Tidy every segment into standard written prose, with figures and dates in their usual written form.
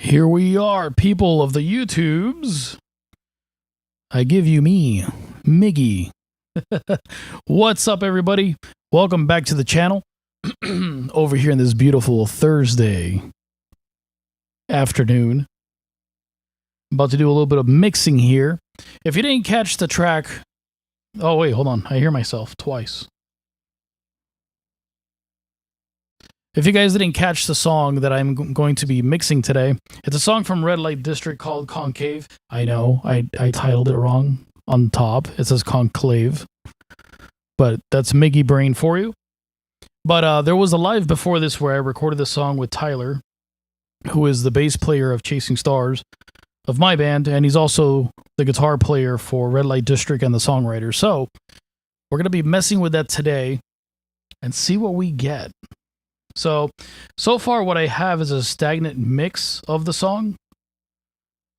Here we are, people of the YouTubes. I give you me, Miggy. What's up, everybody? Welcome back to the channel. Over here in this beautiful Thursday afternoon. I'm about to do a little bit of mixing here. If you didn't catch the track... Oh, wait, hold on. I hear myself twice. If you guys didn't catch the song that I'm going to be mixing today, it's a song from Red Light District called Concave. I know, I titled it wrong on top. It says Conclave. But that's Miggy Brain for you. But there was a live before this where I recorded the song with Tyler, who is the bass player of Chasing Stars of my band, and he's also the guitar player for Red Light District and the songwriter. So we're going to be messing with that today and see what we get. So far what I have is a stagnant mix of the song.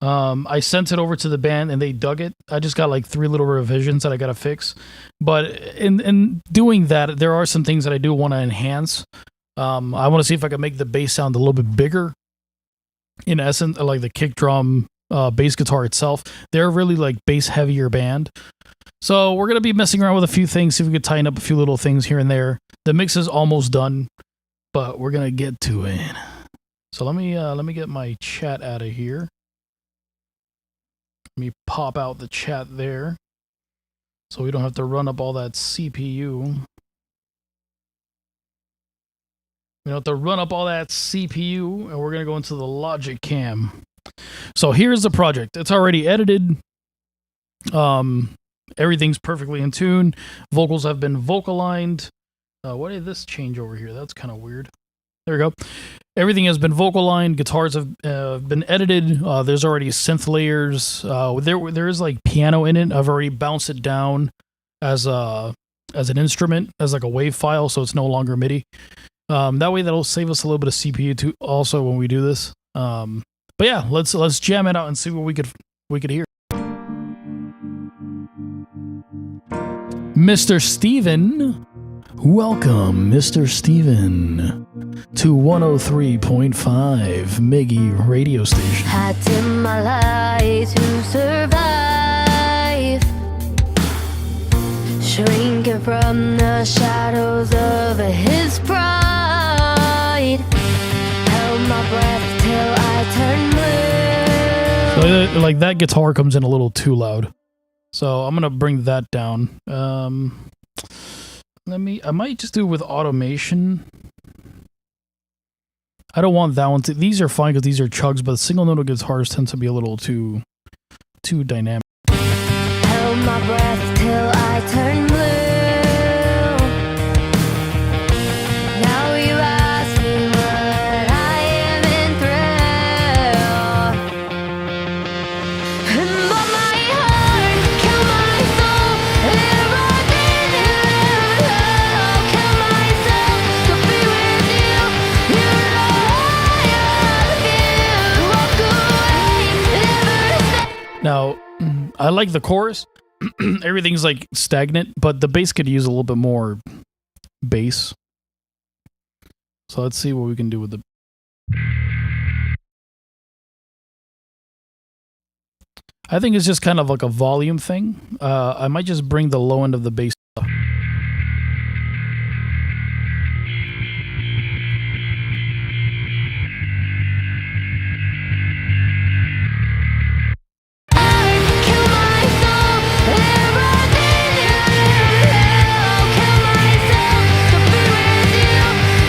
I sent it over to the band and they dug it. I just got like 3 little revisions that I got to fix. But in doing that, there are some things that I do want to enhance. I want to see if I can make the bass sound a little bit bigger. In essence, like the kick drum, bass guitar itself. They're really like bass heavier band. So we're going to be messing around with a few things, see if we could tighten up a few little things here and there. The mix is almost done, but we're going to get to it. So let me get my chat out of here. Let me pop out the chat there so we don't have to run up all that CPU. We don't have to run up all that CPU, and we're going to go into the Logic Cam. So here's the project. It's already edited. Everything's perfectly in tune. Vocals have been vocalized. What did this change over here? That's kind of weird. There we go. Everything has been vocalized. Guitars have been edited. There's already synth layers. There is like piano in it. I've already bounced it down as an instrument, as like a WAV file, so it's no longer MIDI. That way, that'll save us a little bit of CPU too. Also, when we do this. But yeah, let's jam it out and see what we could hear. Mr. Steven. Welcome, Mr. Steven, to 103.5 Miggy radio station. I dim my light to survive, shrinking from the shadows of his pride. Held my breath till I turned blue. So, like, that guitar comes in a little too loud. So I'm gonna bring that down. I might just do it with automation. I don't want that one to... These are fine because these are chugs, but single note guitars tend to be a little too dynamic. Held my breath till I turned blue. Now you ask me what I am in thrill. But my heart, kill my soul, everything in hell. Kill myself to be with you. You know I love you. Walk away, never stay. Now, I like the chorus. Everything's like stagnant, but the bass could use a little bit more bass. So let's see what we can do with the... I think it's just kind of like a volume thing. I might just bring the low end of the bass up. Kill my soul, everything in hell. Kill myself to be with you.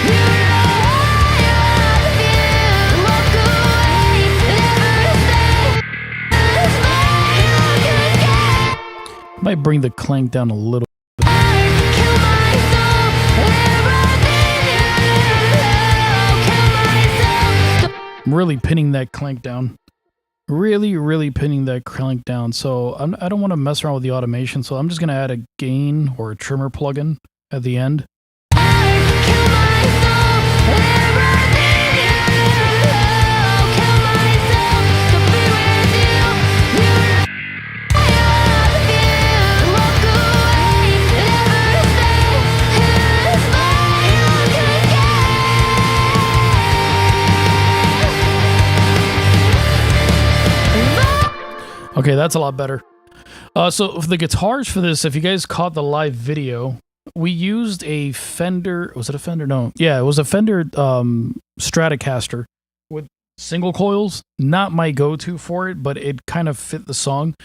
You know I love you. Walk away, never stay. This way look again. Might bring the clank down a little. Kill my soul, everything in hell. Kill myself. I'm really pinning that clank down. Really pinning that clank down. So I don't want to mess around with the automation, so I'm just going to add a gain or a trimmer plugin at the end. Kill my soul, everything in hell. Kill myself to be with you. You know I love you. Walk away, never stay. This way look again. Okay, that's a lot better. So for the guitars for this, if you guys caught the live video, we used a Fender. Was it a Fender? No. Yeah, it was a Fender Stratocaster with single coils. Not my go-to for it, but it kind of fit the song.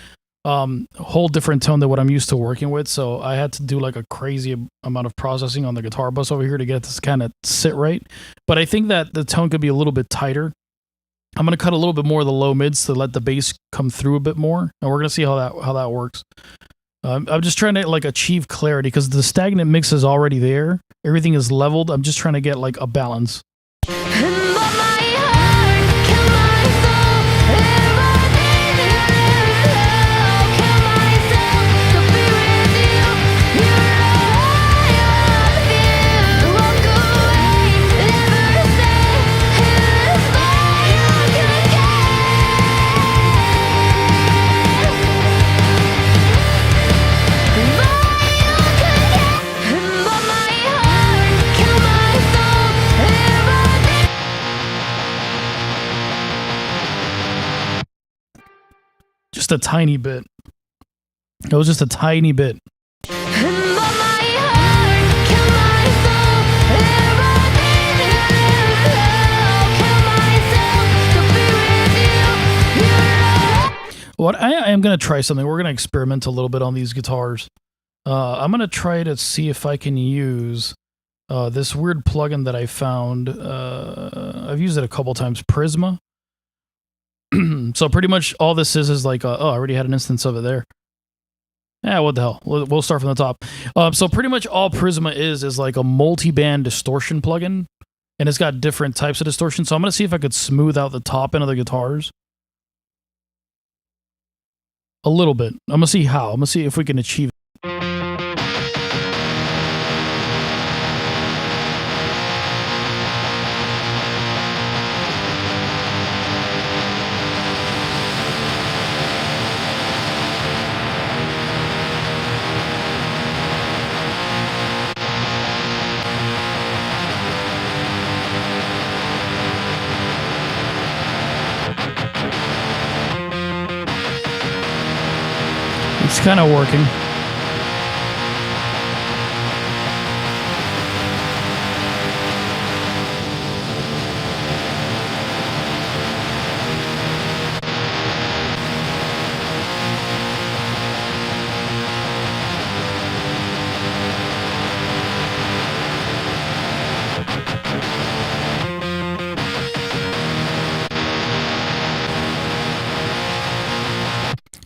Whole different tone than what I'm used to working with. So I had to do like a crazy amount of processing on the guitar bus over here to get this kind of sit right. But I think that the tone could be a little bit tighter. I'm gonna cut a little bit more of the low mids to let the bass come through a bit more, and we're gonna see how that works. I'm just trying to like achieve clarity because the stagnant mix is already there. Everything is leveled. I'm just trying to get like a balance. Just a tiny bit. It was just a tiny bit. What I am going to try something. We're going to experiment a little bit on these guitars. I'm going to try to see if I can use this weird plugin that I found. I've used it a couple times. Prisma. So pretty much all this is like, oh, I already had an instance of it there. Yeah, what the hell? We'll start from the top. So pretty much all Prisma is like a multi-band distortion plugin, and it's got different types of distortion. So I'm going to see if I could smooth out the top end of the guitars a little bit. I'm going to see how. I'm going to see if we can achieve it. It's kind of working.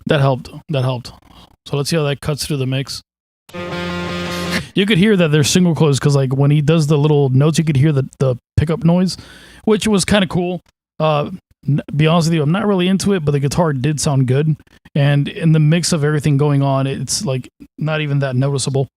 That helped. That helped. So let's see how that cuts through the mix. You could hear that there's single coils because like when he does the little notes, you could hear the pickup noise, which was kind of cool. Be honest with you, I'm not really into it, but the guitar did sound good. And in the mix of everything going on, it's like not even that noticeable.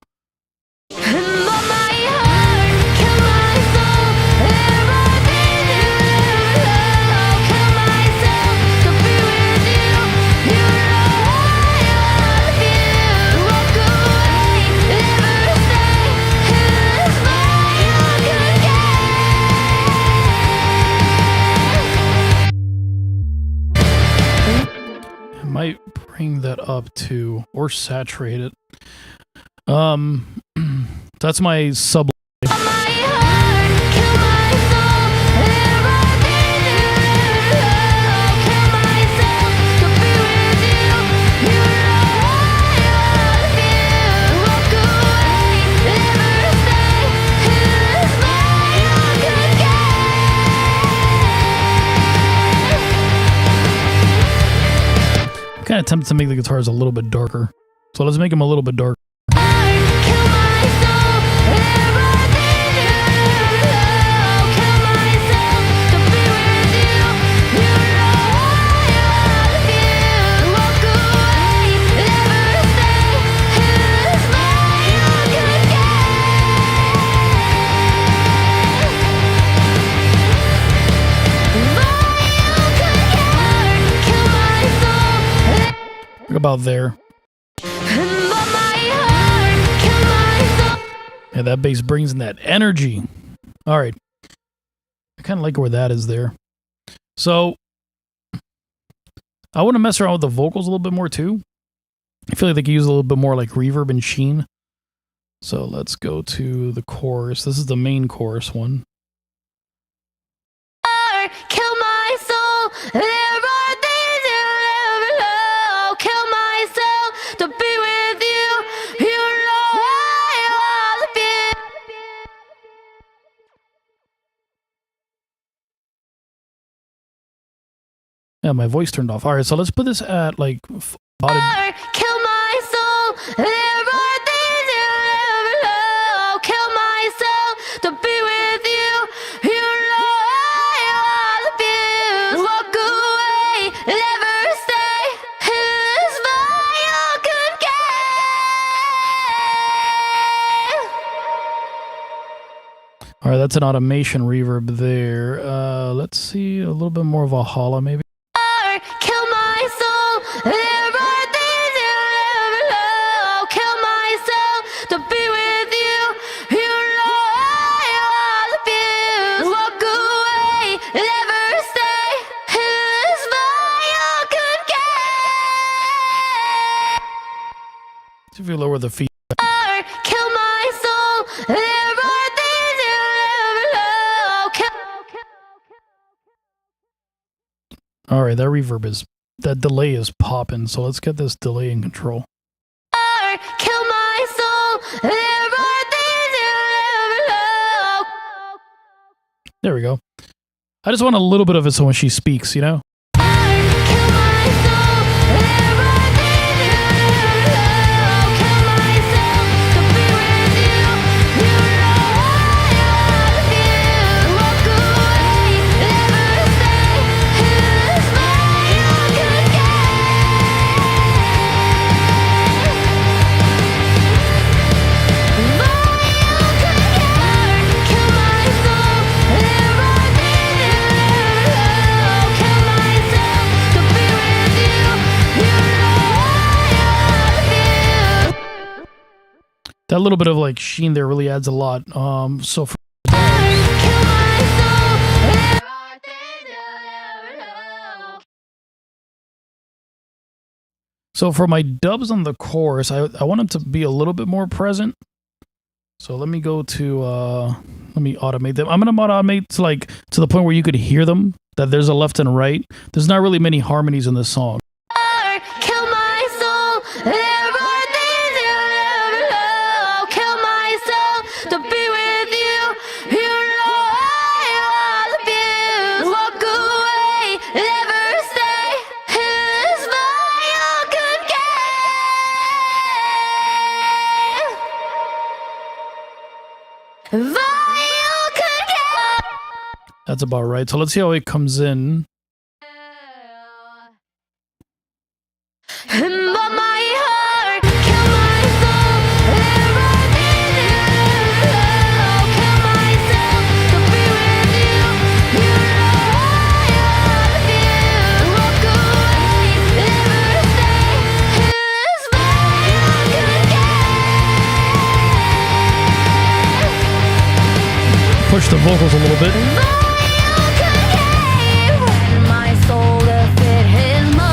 Might bring that up to or saturate it. That's my sub. Kind of tempted to make the guitars a little bit darker. So let's make them a little bit darker. About there. Yeah, that bass brings in that energy. All right. I kind of like where that is there. So I want to mess around with the vocals a little bit more too. I feel like they could use a little bit more like reverb and sheen. So let's go to the chorus. This is the main chorus one. Kill my soul. There are things you never know. Kill myself to be with you. You know I wanna be. Yeah, my voice turned off. All right, so let's put this at like Kill my soul. There are things you never know. Kill myself to be with you. You know I wanna be. Walk away, never stay. This fire could get. All right, that's an automation reverb there. Let's see a little bit more of a holla maybe. Kill my soul. There are things you never know. Kill myself to be with you. You know I wanna be. Walk away, never stay. This fire could get. If you lower the feet. Kill my soul. There are things you never know. All right, that delay is popping. So let's get this delay in control. Kill my soul. There are things you never know. There we go. I just want a little bit of it so when she speaks, you know? Kill my soul. There are things you never know. Kill myself to be with you. You know I wanna be. Walk away, never stay. This fire could get. Kill my soul. There are things you never know. Kill myself to be with you. You know I wanna be. That little bit of like sheen there really adds a lot. So for Kill my soul. There are things you never know. So for my dubs on the chorus, I want them to be a little bit more present. So let me go to let me automate them. I'm gonna automate to like to the point where you could hear them, that there's a left and right. There's not really many harmonies in this song. Kill my soul. There are things you never know. Kill myself to be with you. You know I wanna be. Walk away, never stay. This fire could get. Fire could get. That's about right. So let's see how it comes in. But my heart, kill my soul. There are things you never know. Kill myself to be with you. You know I wanna be. Walk away, never stay. This fire could get. Push the vocals a little bit. Fire could get. My soul to fit his mold.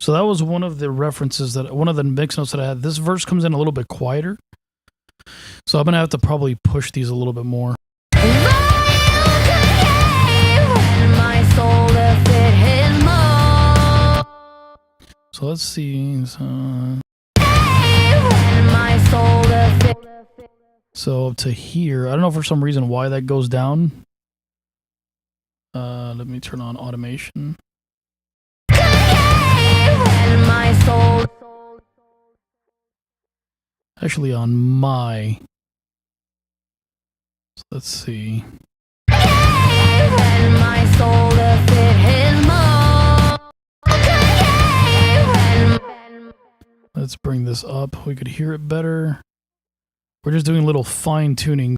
So that was one of the references that one of the mix notes that I had. This verse comes in a little bit quieter. So I'm gonna have to probably push these a little bit more. My soul to fit his mold. So let's see. My soul to fit. So to here, I don't know for some reason why that goes down. Let me turn on automation. My soul. Actually on my. So let's see. My soul to fit his mold. Let's bring this up. We could hear it better. We're just doing a little fine tuning.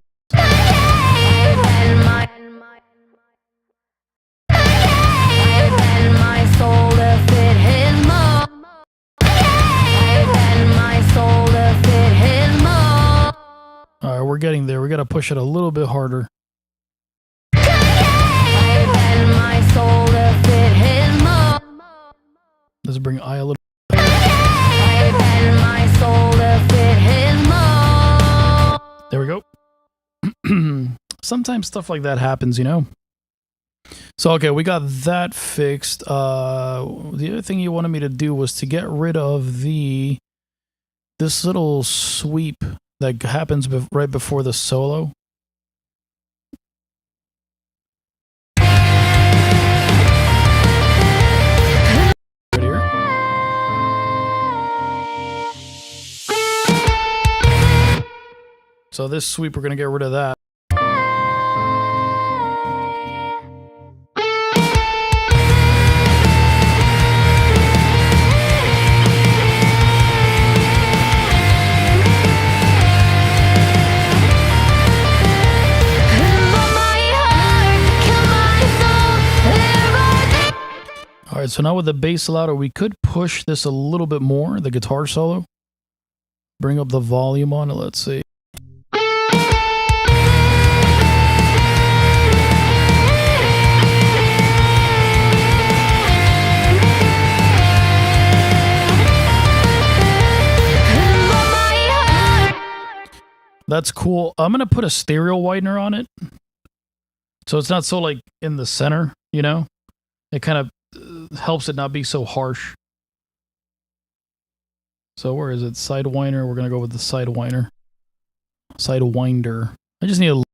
My soul to fit his mold. My soul to fit his mold. All right, we're getting there. We got to push it a little bit harder. My soul to bring I a little. I bend my soul to fit his mold. There we go. Sometimes stuff like that happens, you know? So, okay, we got that fixed. The other thing you wanted me to do was to get rid of this little sweep that happens right before the solo. Right here. So this sweep, we're going to get rid of that. Alright, so now with the bass louder, we could push this a little bit more, the guitar solo. Bring up the volume on it, let's see. That's cool. I'm going to put a stereo widener on it. So it's not so like in the center, you know? It kind of helps it not be so harsh. So where is it? Sidewinder. We're going to go with the Sidewinder. Sidewinder. I just need a little.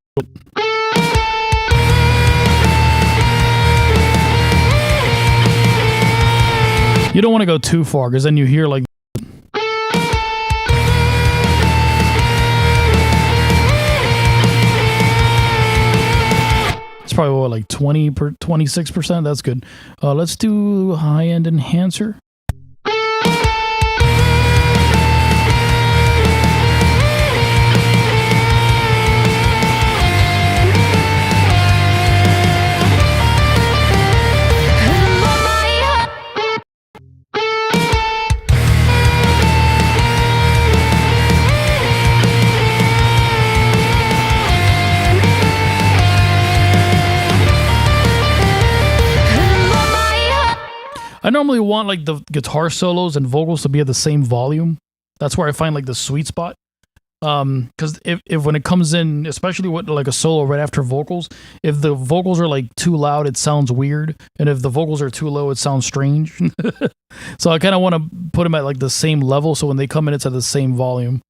You don't want to go too far because then you hear like. It's probably what, like 26%. That's good. Let's do high-end enhancer. I normally want like the guitar solos and vocals to be at the same volume. That's where I find like the sweet spot. Because if when it comes in, especially with like a solo right after vocals, if the vocals are like too loud, it sounds weird, and if the vocals are too low, it sounds strange. So I kind of want to put them at like the same level, so when they come in, it's at the same volume.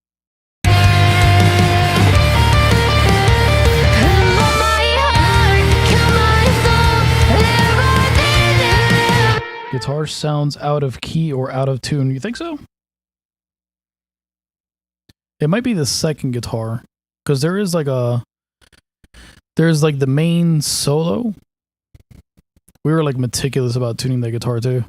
Guitar sounds out of key or out of tune. You think so? It might be the second guitar, because there's like the main solo. We were like meticulous about tuning the guitar too.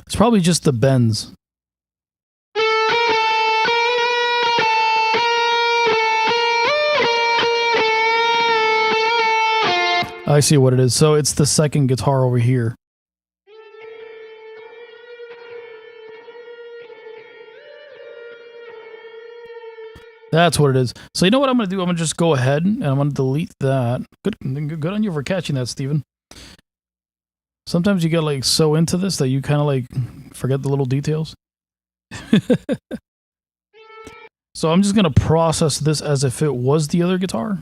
It's probably just the bends. I see what it is. So it's the second guitar over here. That's what it is. So you know what I'm going to do? I'm going to just go ahead and I'm going to delete that. Good on you for catching that, Steven. Sometimes you get like so into this that you kind of like forget the little details. So I'm just going to process this as if it was the other guitar.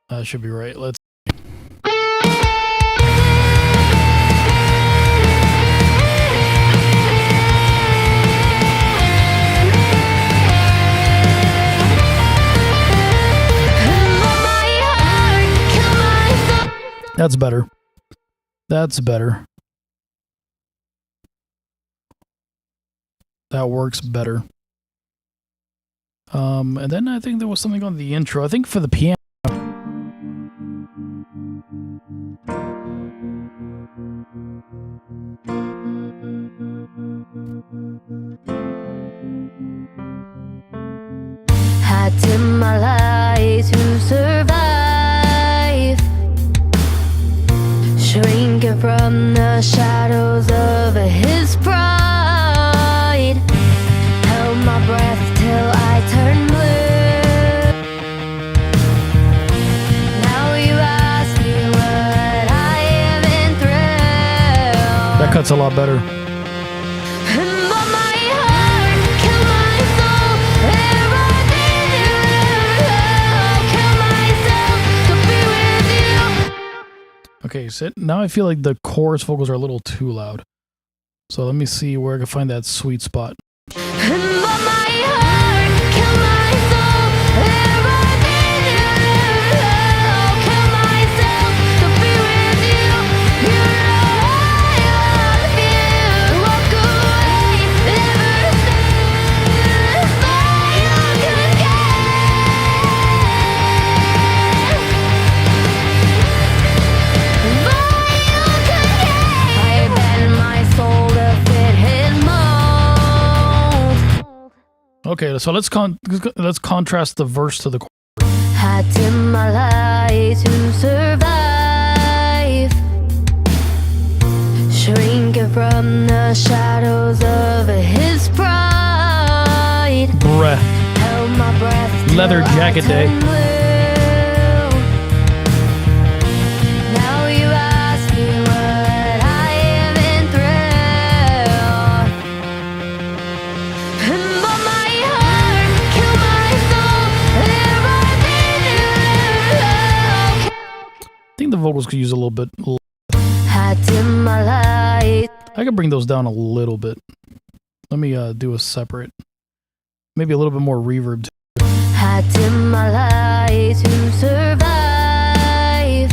That should be right. Let's. That's better. That's better. That works better. And then I think there was something on the intro. I think for the piano. from the shadows of his pride. Held my breath till I turned blue. Now you ask me what I have been through. That cut's a lot better. But my heart killed my soul. Everything killed myself to be with you. Okay, so now I feel like the chorus vocals are a little too loud. So let me see where I can find that sweet spot. But my heart killed my soul. Everything killed myself to be with you. You know I love you. Walk away, never stay. You could I bend my soul to fit his mold. Okay, so let's contrast the verse to the chorus. Had to my life to survive. Shrinking from the shadows of his pride. Breath. Held my breath till Leather jacket I day. turned blue. Now you ask me what I have been through. But my heart killed my soul. I think the vocals could use a little bit. Had to my light. I could bring those down a little bit. Let me do a separate, maybe a little bit more reverb. Had to my light to survive.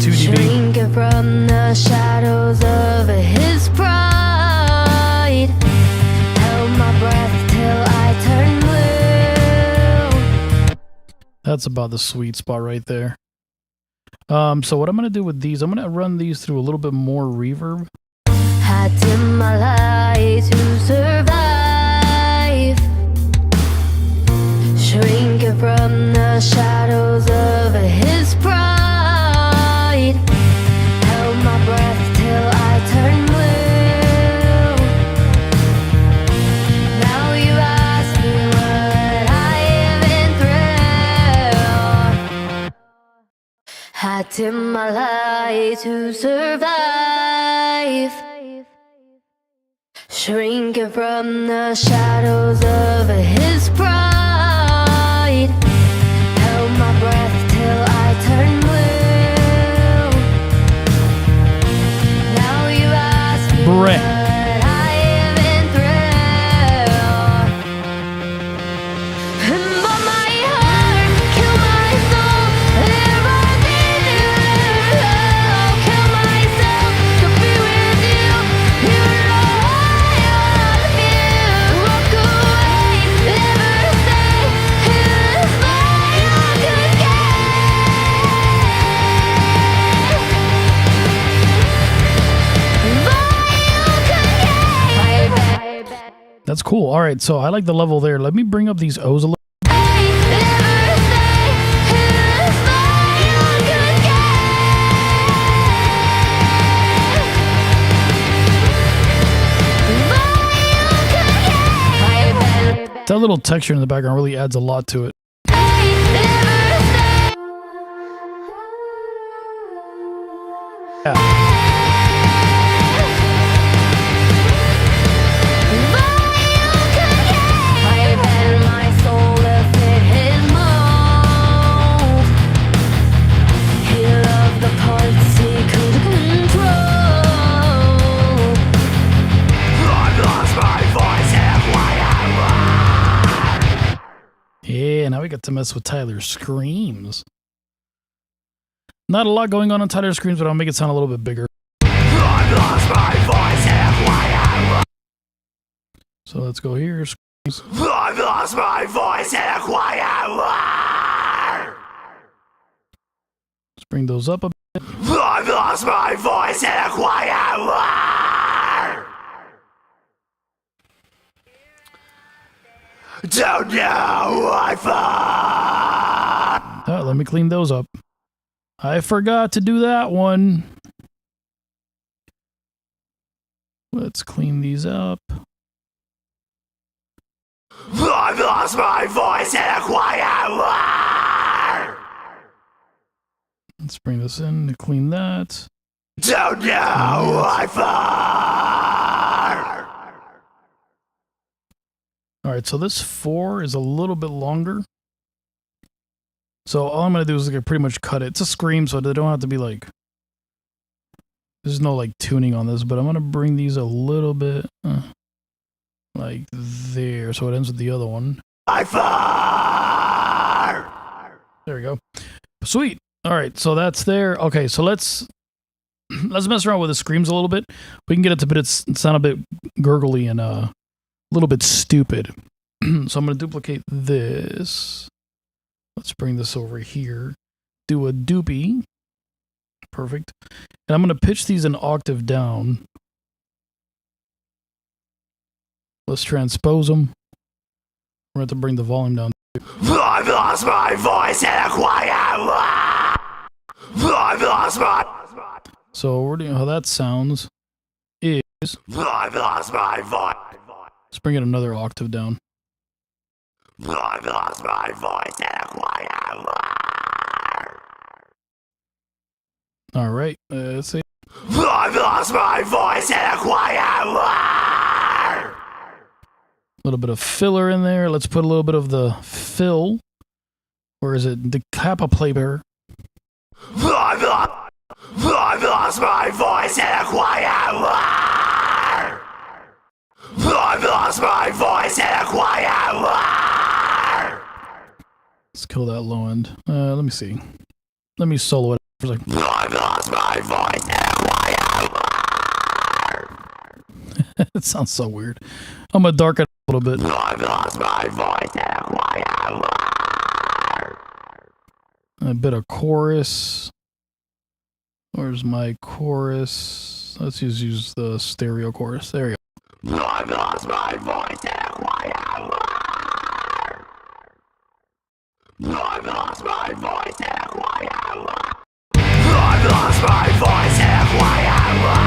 2 dB. Shrinking from the shadows of his pride. Held my breath till I turned blue. That's about the sweet spot right there. So what I'm gonna do with these, I'm gonna run these through a little bit more reverb. Had to my light to survive. Shrinking from the shadows of his pride. Held my breath till I turned blue. Now you ask me what I have been through. Had to my light to survive. Shrinking from the shadows of his pride. Held my breath till I turned blue. Now you ask me Breath. what I have been through. But my heart killed my soul. Everything killed myself to be with you. You know I love you. Walk away, never stay. It's fine, I could get. That's cool. All right, so I like the level there. Let me bring up these O's a little. That little texture in the background really adds a lot to it. Yeah. Yeah, now we got to mess with Tyler's screams. Not a lot going on Tyler's screams, but I'll make it sound a little bit bigger. So let's go here. Screams. I've lost my voice in a quiet war. Let's bring those up a bit. I've lost my voice in a quiet war. Don't know I thought. Oh, let me clean those up. I forgot to do that one. Let's clean these up. I've lost my voice in a quiet war. Let's bring this in to clean that. Don't know I far. Alright, so this 4 is a little bit longer. So all I'm going to do is like pretty much cut it. It's a scream, so they don't have to be like... There's no like tuning on this, but I'm going to bring these a little bit like there, so it ends with the other one. I far. There we go. Sweet. Alright, so that's there. Okay, so let's mess around with the screams a little bit. We can get it to sound a bit gurgly and a little bit stupid. So I'm going to duplicate this. Let's bring this over here. Do a doopy. Perfect. And I'm going to pitch these an octave down. Let's transpose them. We're going to have to bring the volume down. I've lost my voice in a quiet war. I've lost my... So we're doing how that sounds is... I've lost my voice. Let's bring it another octave down. I've lost my voice in a quiet war. Alright, let's see. I've lost my voice in a quiet war. A little bit of filler in there. Let's put a little bit of the fill. Where is it? The Kappa Playbear. I've lost my voice in a quiet war. I've lost my voice in a quiet war. Let's kill that low end. Let me see. Let me solo it for a second. I've lost my voice in a quiet war. It sounds so weird. I'm gonna darken it a little bit. I've lost my voice in a quiet war. A bit of chorus. Where's my chorus? Let's just use the stereo chorus. There you go. I've lost my voice in a quiet war. I've lost my voice in a quiet war. I've lost my voice in a quiet war.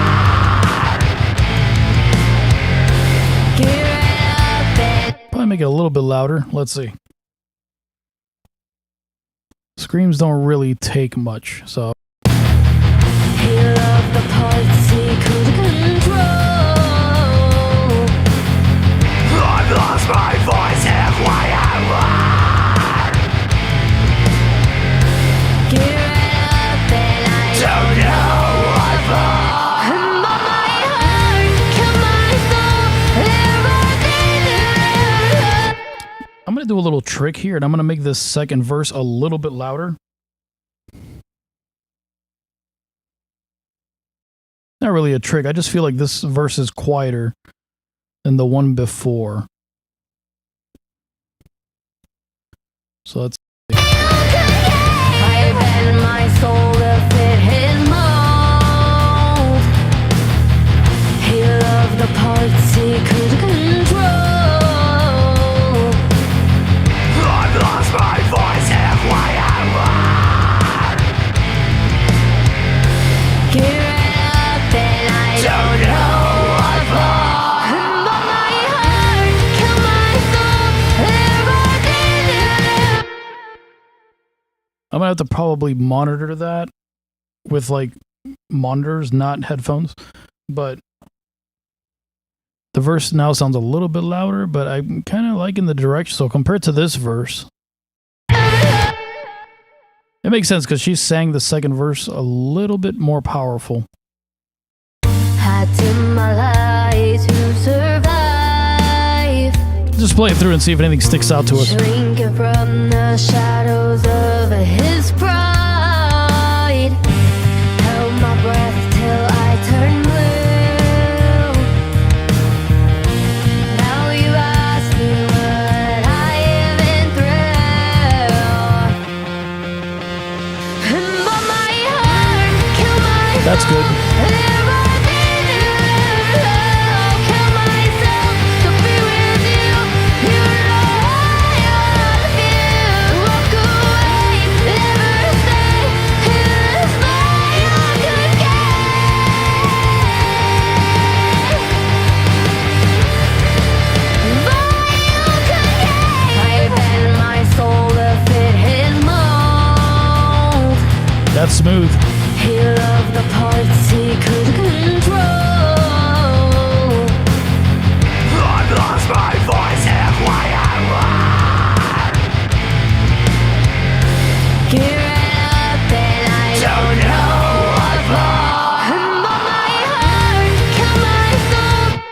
Get right up and Probably make it a little bit louder. Let's see. Screams don't really take much, so... heal up the parts he could control. I've lost my voice in a quiet war. Get right up and I Don't know what for. but my heart, kill my soul, everything. I'm gonna do a little trick here, and I'm gonna make this second verse a little bit louder. Not really a trick, I just feel like this verse is quieter than the one before. So let's... I bend my soul to fit his mold. He loved the parts he could control. I've lost my voice in a quiet war. Get right up and I Don't know what for. but my heart, kill my soul, everything. I'm gonna have to probably monitor that with like monitors, not headphones. But the verse now sounds a little bit louder, but I'm kind of liking the direction. So compared to this verse, it makes sense because she sang the second verse a little bit more powerful. Had to my life to survive. Just play it through and see if anything sticks out to us. Shrinking from the shadows of his pride. Held my breath till I turned blue. Now you ask me what I've been through. But my heart, kill my That's good. That's smooth. He loved the parts he could control. I've lost my voice halfway around. Give it up and I don't know what for. But my heart, kill my soul.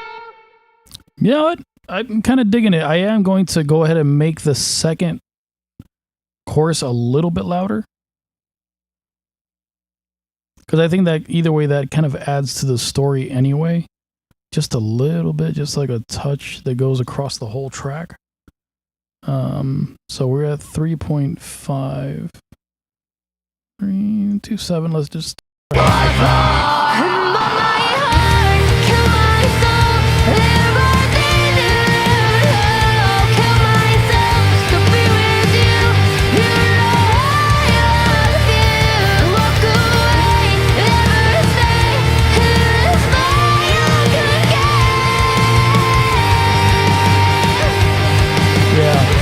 You know what? I'm kind of digging it. I am going to go ahead and make the second chorus a little bit louder. Because I think that either way that kind of adds to the story anyway. Just a little bit, just like a touch that goes across the whole track. So we're at 3.5. 327. Let's just. But my heart, kill my soul. Live within you. Kill myself to be with you. You know I love you. Walk away, never stay. This fire could give. Yeah.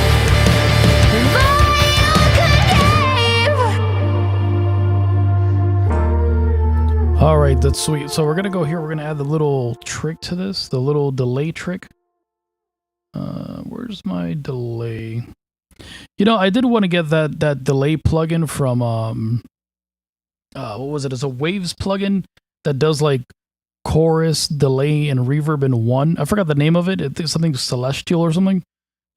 All right, that's sweet. So we're going to go here. We're going to add the little trick to this, the little delay trick. Where's my delay? You know, I did want to get that delay plugin from, what was it? It's a Waves plugin that does like chorus, delay, and reverb in one. I forgot the name of it. It's something celestial or something.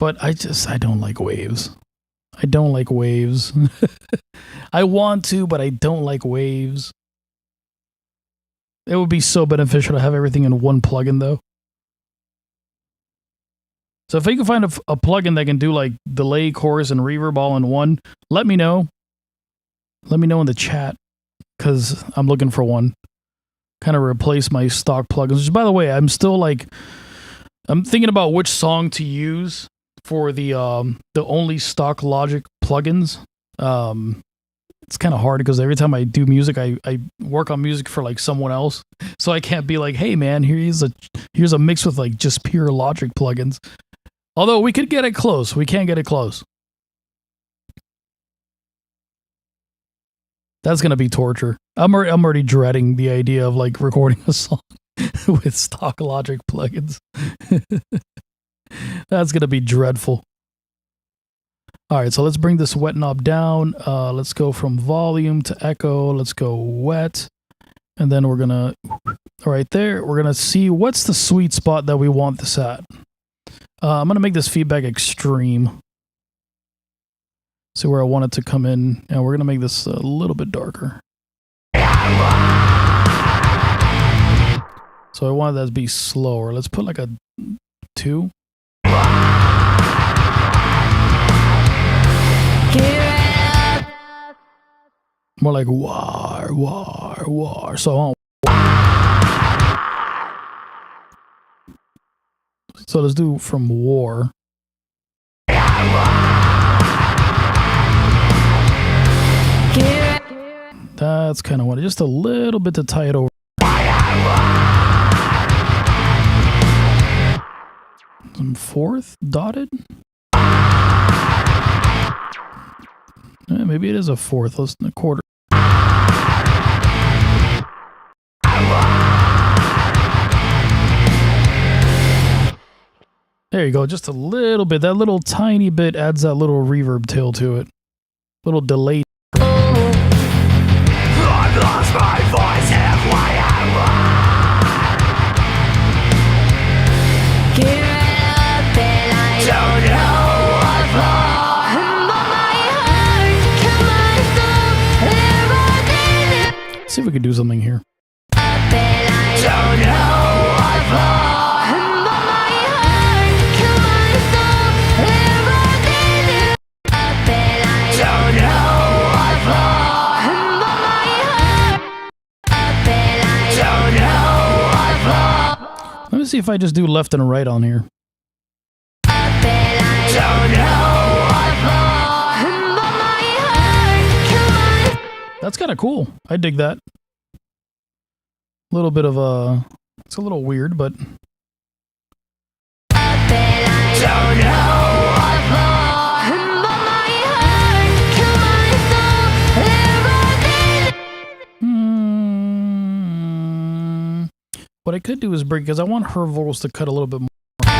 But I don't like Waves. I don't like Waves. I want to, but I don't like Waves. It would be so beneficial to have everything in one plugin, though. So if you can find a plugin that can do like delay, chorus, and reverb all in one, let me know. Let me know in the chat, because I'm looking for one. Kind of replace my stock plugins. Which, by the way, I'm still like, I'm thinking about which song to use for the only stock Logic plugins. It's kind of hard because every time I do music, I work on music for like someone else, so I can't be like, hey man, here's a mix with like just pure Logic plugins. Although we could get it close, we can't get it close. That's gonna be torture. I'm already dreading the idea of like recording a song with stock Logic plugins. That's gonna be dreadful. All right, so let's bring this wet knob down. Let's go from volume to echo. Let's go wet. And then we're going to, right there, we're going to see what's the sweet spot that we want this at. I'm going to make this feedback extreme. See where I want it to come in. And we're going to make this a little bit darker. So I wanted that to be slower. Let's put like a 2. More like war, war, war. So let's do from war. That's kind of what, just a little bit to tie it over. Some fourth dotted. Maybe it is a fourth. Less than a quarter. There you go. Just a little bit. That little tiny bit adds that little reverb tail to it. Little delay. I've lost my voice halfway around. Give it up and I don't know what for. See if we can do something here. Let me see if I just do left and right on here. That's kind of cool. I dig that. A little bit of a... It's a little weird, but... what I could do is bring, because I want her vocals to cut a little bit more. Don't know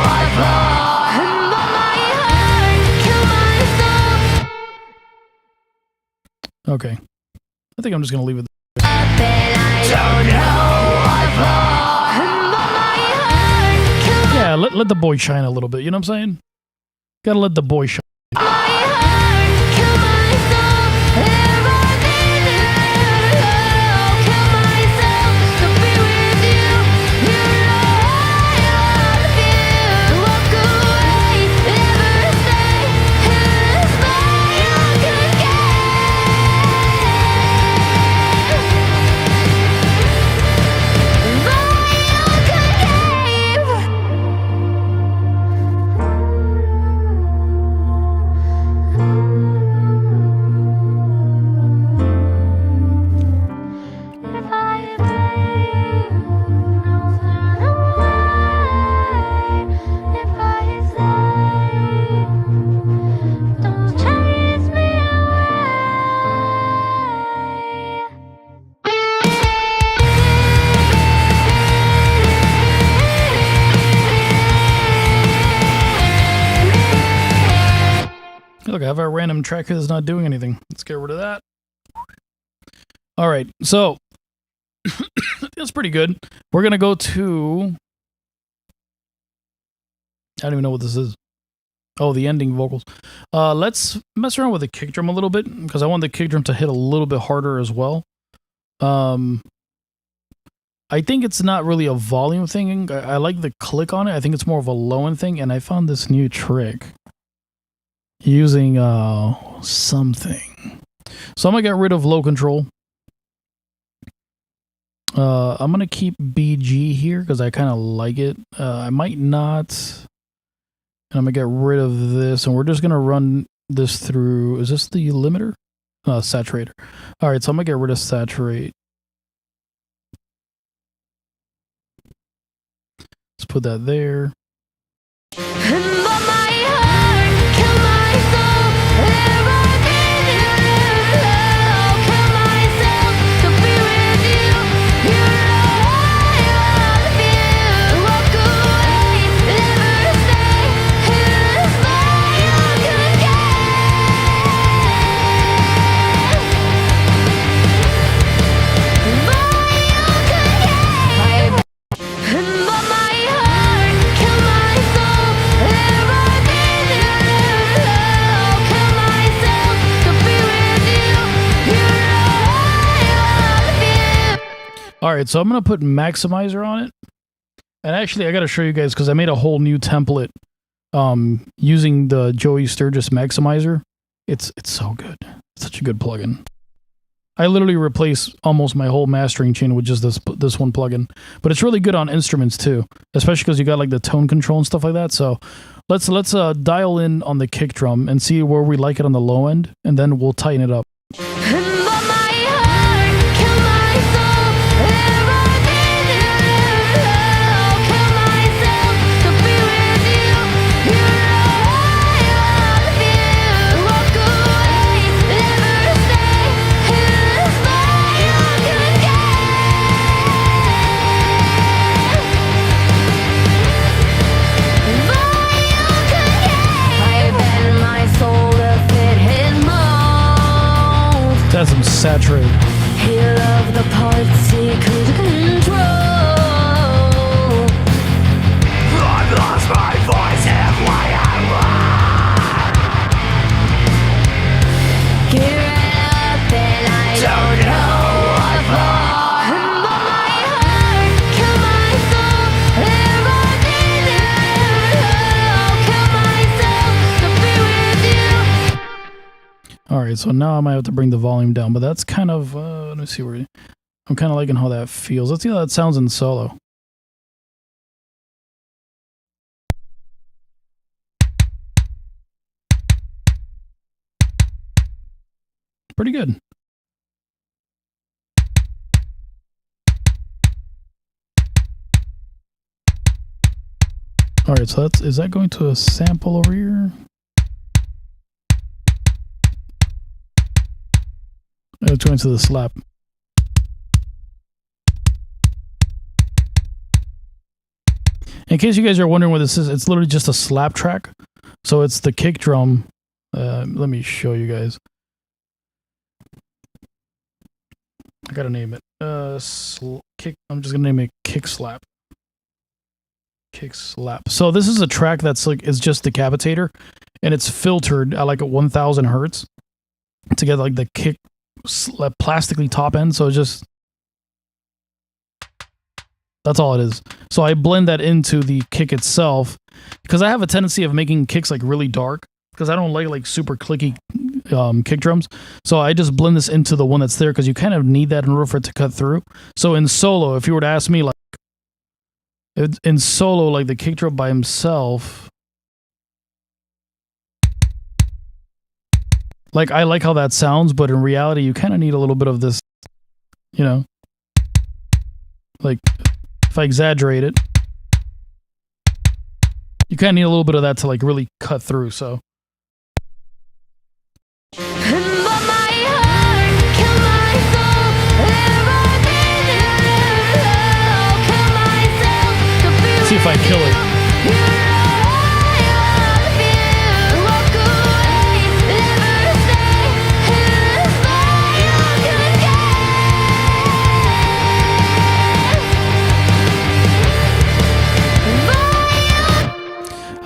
what for. But my heart kill myself. Okay. I think I'm just going to leave it. Don't know what for. But my heart kill Yeah, let the boy shine a little bit. You know what I'm saying? Gotta let the boy shine. my heart kill myself. If I didn't kill myself to be with you. You know I love you. Walk away, never stay in this way I could get. Look, I have a random track here that's not doing anything. Let's get rid of that. All right, so that's pretty good. We're gonna go to. I don't even know what this is. Oh, the ending vocals. Let's mess around with the kick drum a little bit because I want the kick drum to hit a little bit harder as well. I think it's not really a volume thing. I like the click on it. I think it's more of a low end thing, and I found this new trick using something. So I'm gonna get rid of low control. I'm gonna keep BG here because I kind of like it. I might not. And I'm gonna get rid of this, and we're just gonna run this through. Is this the limiter? Saturator. All right, so I'm gonna get rid of saturate. Let's put that there. But my heart kill myself. If I didn't kill myself to be with you. You know I love you. Walk away, never stay in this way I could get. But my heart kill myself. If I didn't kill myself to be with you. You know I love you. All right, so I'm gonna put maximizer on it. And actually, I gotta show you guys because I made a whole new template using the Joey Sturgis maximizer. It's so good. It's such a good plugin. I literally replace almost my whole mastering chain with just this one plugin. But it's really good on instruments too, especially because you got like the tone control and stuff like that. So let's dial in on the kick drum and see where we like it on the low end, and then we'll tighten it up. But my heart kill myself. If I didn't kill myself to be with you. You know I love you. Walk away, never stay in this way I could get. I bend my soul to fit his mold. That's some saturate. He loved the parts he could control. I've lost my voice halfway along. Get right up and I don't know what for. But my heart kill myself. If I didn't kill myself to be with you. All right, so now I might have to bring the volume down, but that's kind of, let me see where, I'm kind of liking how that feels. Let's see how that sounds in solo. Pretty good. All right, so is that going to a sample over here? It's going to the slap. In case you guys are wondering what this is, it's literally just a slap track. So it's the kick drum. Let me show you guys. I gotta name it. I'm just gonna name it kick slap. Kick slap. So this is a track that's like it's just decapitator, and it's filtered at like 1,000 hertz to get like the kick plastically top end. So it's just that's all it is. So I blend that into the kick itself because I have a tendency of making kicks like really dark because I don't like super clicky kick drums. So I just blend this into the one that's there because you kind of need that in order for it to cut through. So in solo, if you were to ask me, like in solo, like the kick drum by himself, like I like how that sounds, but in reality, you kind of need a little bit of this, you know, like if I exaggerate it, you kind of need a little bit of that to like really cut through. So. See if I kill it.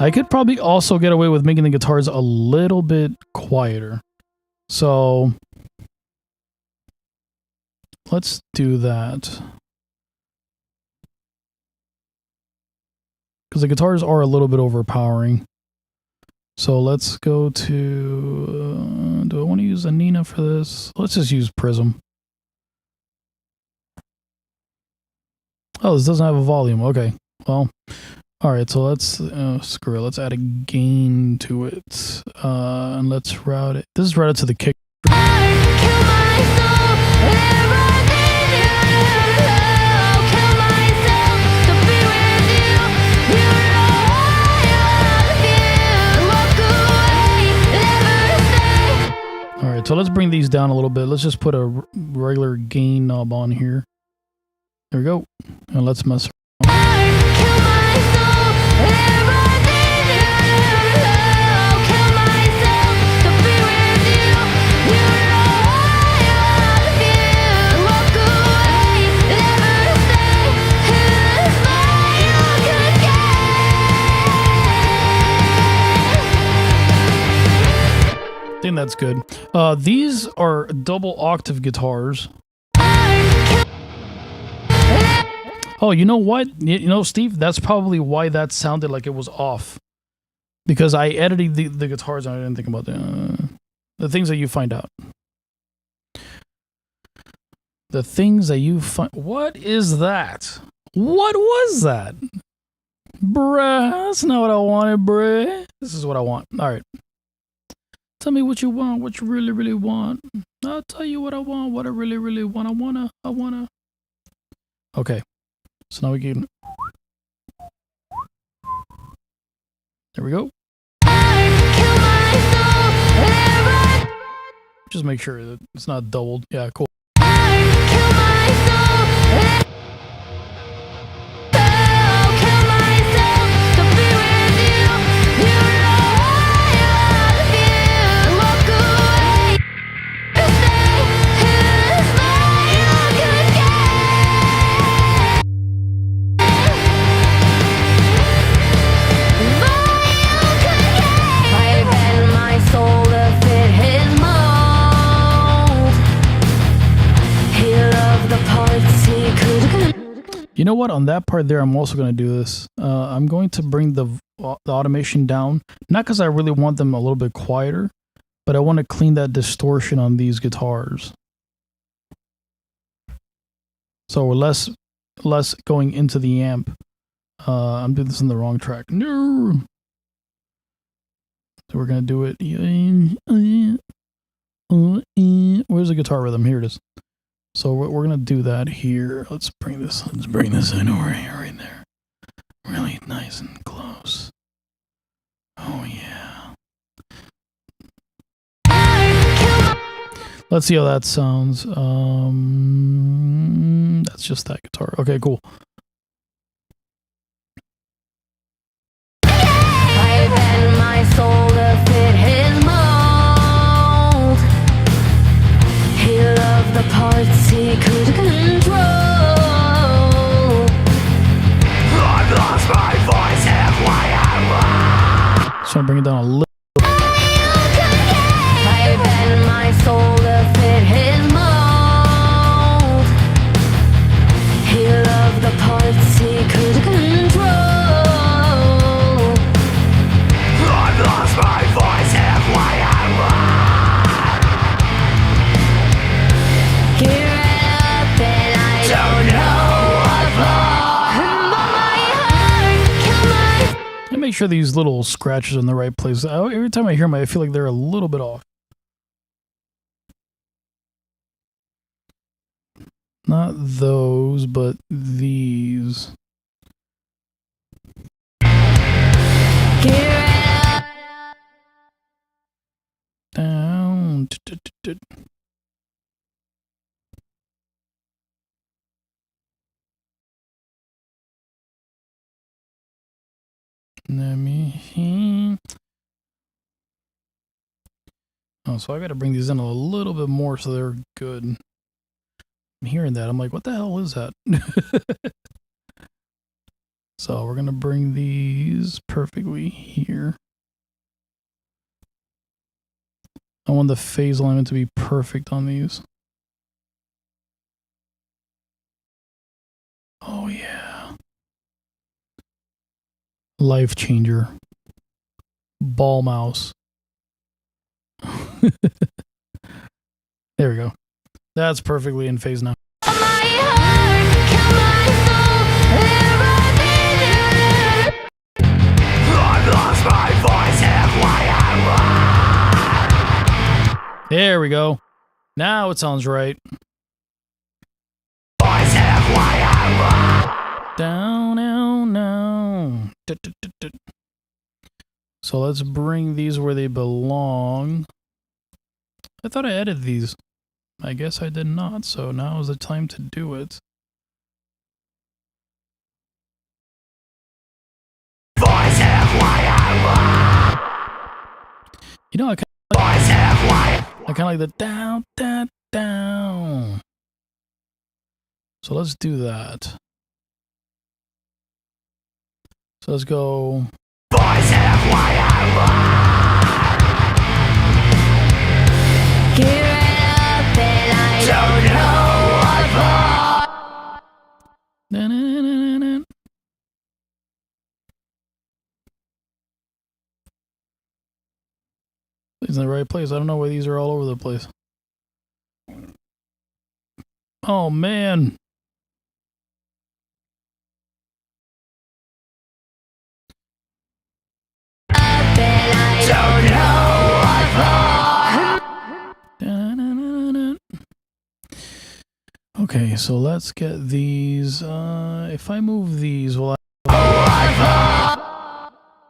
I could probably also get away with making the guitars a little bit quieter. So let's do that. Because the guitars are a little bit overpowering. So let's go to... do I want to use a Nina for this? Let's just use Prism. Oh, this doesn't have a volume. Okay. Well, alright, so let's... screw it. Let's add a gain to it. And let's route it. This is routed to the kick. Alright, so let's bring these down a little bit. Let's just put a regular gain knob on here. There we go. And let's mess around. I think that's good. These are double octave guitars. Oh, you know what? You know, Steve, that's probably why that sounded like it was off. Because I edited the guitars and I didn't think about the things that you find out. The things that you find... What is that? What was that? Bruh, that's not what I wanted, bruh. This is what I want. All right. Tell me what you want, what you really, really want. I'll tell you what I want, what I really, really want. I wanna. Okay. So now we can... There we go. Just make sure that it's not doubled. Yeah, cool. You know what? On that part there, I'm also going to do this. I'm going to bring the automation down. Not because I really want them a little bit quieter, but I want to clean that distortion on these guitars. So we're less going into the amp. I'm doing this on the wrong track. No. So we're going to do it. Where's the guitar rhythm? Here it is. So we're going to do that here. Let's bring this in over here, right there. Really nice and close. Oh, yeah. Let's see how that sounds. That's just that guitar. Okay, cool. my soul to fit his mold. He loved the parts he could control. I've lost my voice and why am Just want to bring it down a little. I bend my soul to fit his mold. He loved the parts he could control. I've lost my voice and why am Gear it up and I don't know what for. But my heart killed my I make sure these little scratches are in the right place. Every time I hear them, I feel like they're a little bit off. Not those, but these. gear it up. Down. Let me see. Oh, so I got to bring these in a little bit more so they're good. I'm hearing that. I'm like, what the hell is that? So we're going to bring these perfectly here. I want the phase alignment to be perfect on these. Oh, yeah. Life changer. Ball mouse. There we go. That's perfectly in phase now. My heart killed my soul. I've lost my voice and why am There we go. Now it sounds right. voice and why am Down, down, down. So let's bring these where they belong. I thought I edited these. I guess I did not, so now is the time to do it. voice and why am You know, voice and why I kind of like the down, down, down. So let's do that. So let's go. voice and why am Gear it up and I don't know what for. Na-na-na-na-na. These in the right place. I don't know why these are all over the place. Oh man. Up and I don't know what for. Da-na-na-na-na. Okay, so let's get these. If I move these, will I?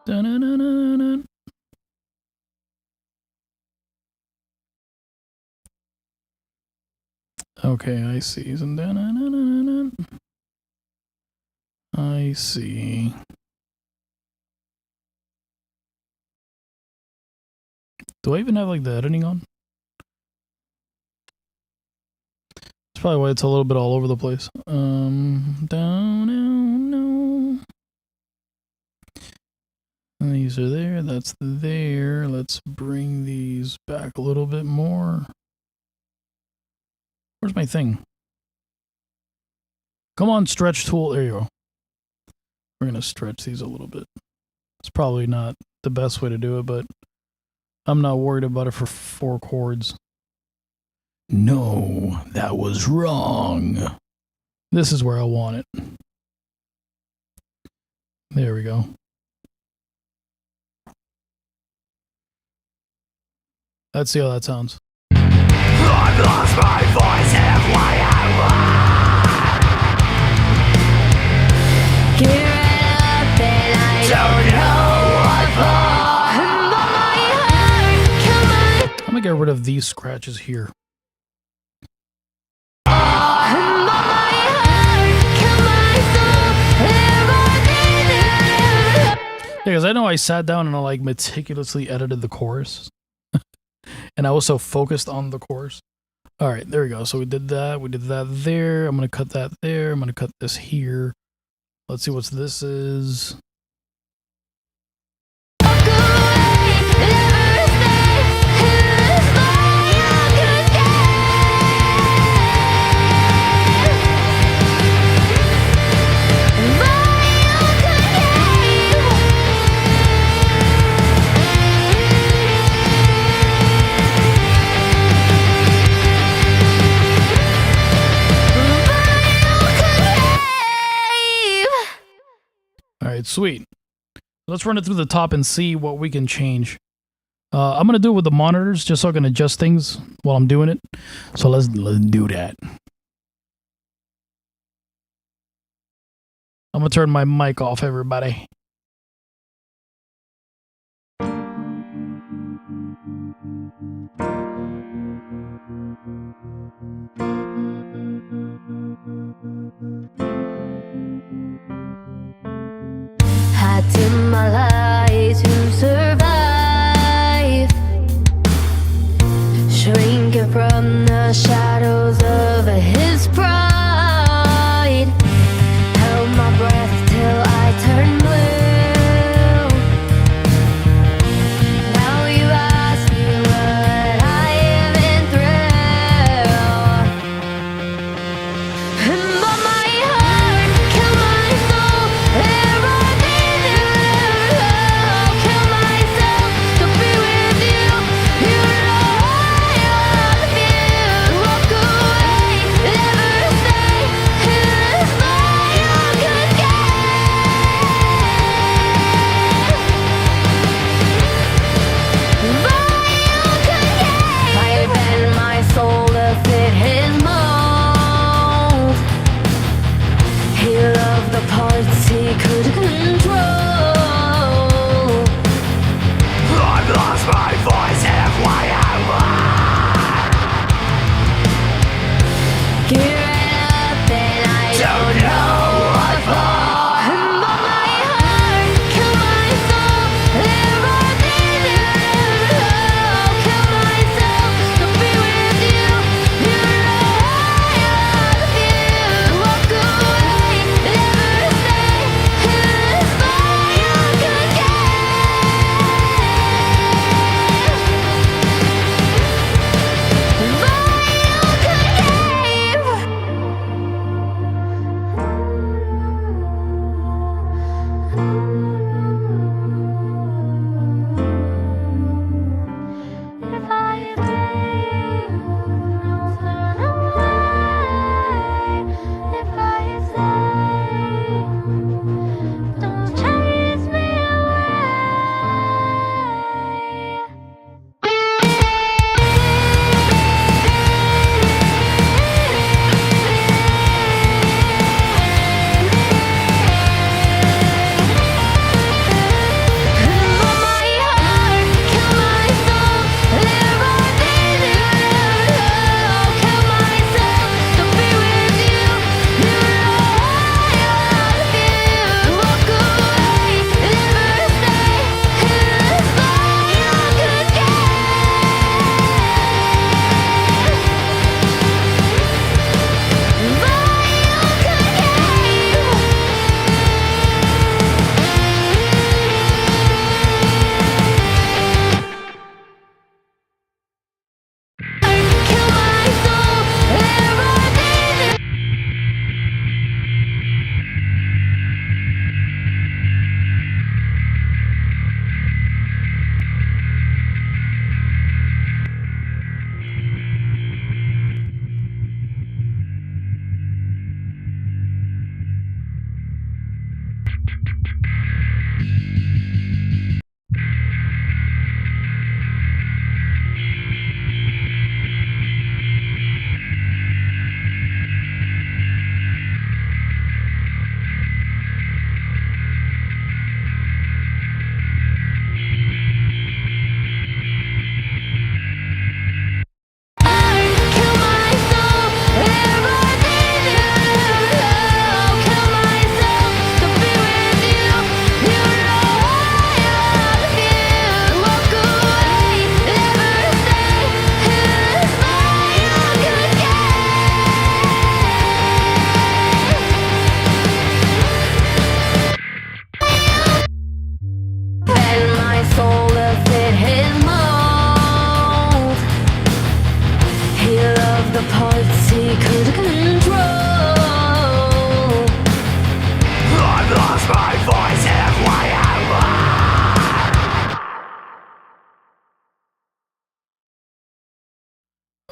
Da-na-na-na-na. Okay, I see. Da-na-na-na-na. I see. Do I even have like the editing on? That's probably why it's a little bit all over the place. Down, down, no. And these are there. That's there. Let's bring these back a little bit more. Where's my thing? Come on, stretch tool. There you go. We're gonna stretch these a little bit. It's probably not the best way to do it, but I'm not worried about it for 4 chords. No, that was wrong. This is where I want it. There we go. Let's see how that sounds. I've lost my voice and why am Gear it up and I don't know what for. But my heart killed my I'm gonna get rid of these scratches here. But my heart killed my soul. because I know I sat down and I like meticulously edited the chorus, and I was so focused on the chorus. All right, there we go. So we did that. We did that there. I'm gonna cut that there. I'm gonna cut this here. Let's see what this is. Walk away, never stay. Here's my own All right, sweet. Let's run it through the top and see what we can change. I'm gonna do it with the monitors just so I can adjust things while I'm doing it. So let's do that. I'm gonna turn my mic off, everybody. Had to my lie to survive, shrinking from the shadows of his pride. Held my breath till I turned blue. Now you ask me what I have been through, but my heart killed my soul. Everything I'll kill myself to be with you. You know I love you. Walk away, never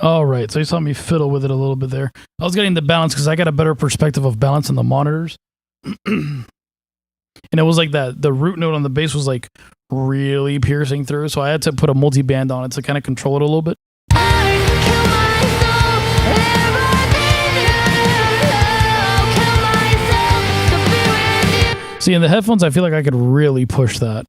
All right, so you saw me fiddle with it a little bit there. I was getting the balance because I got a better perspective of balance in the monitors. And it was like that. The root note on the bass was like really piercing through, so I had to put a multi-band on it to kind of control it a little bit. See, in the headphones, I feel like I could really push that.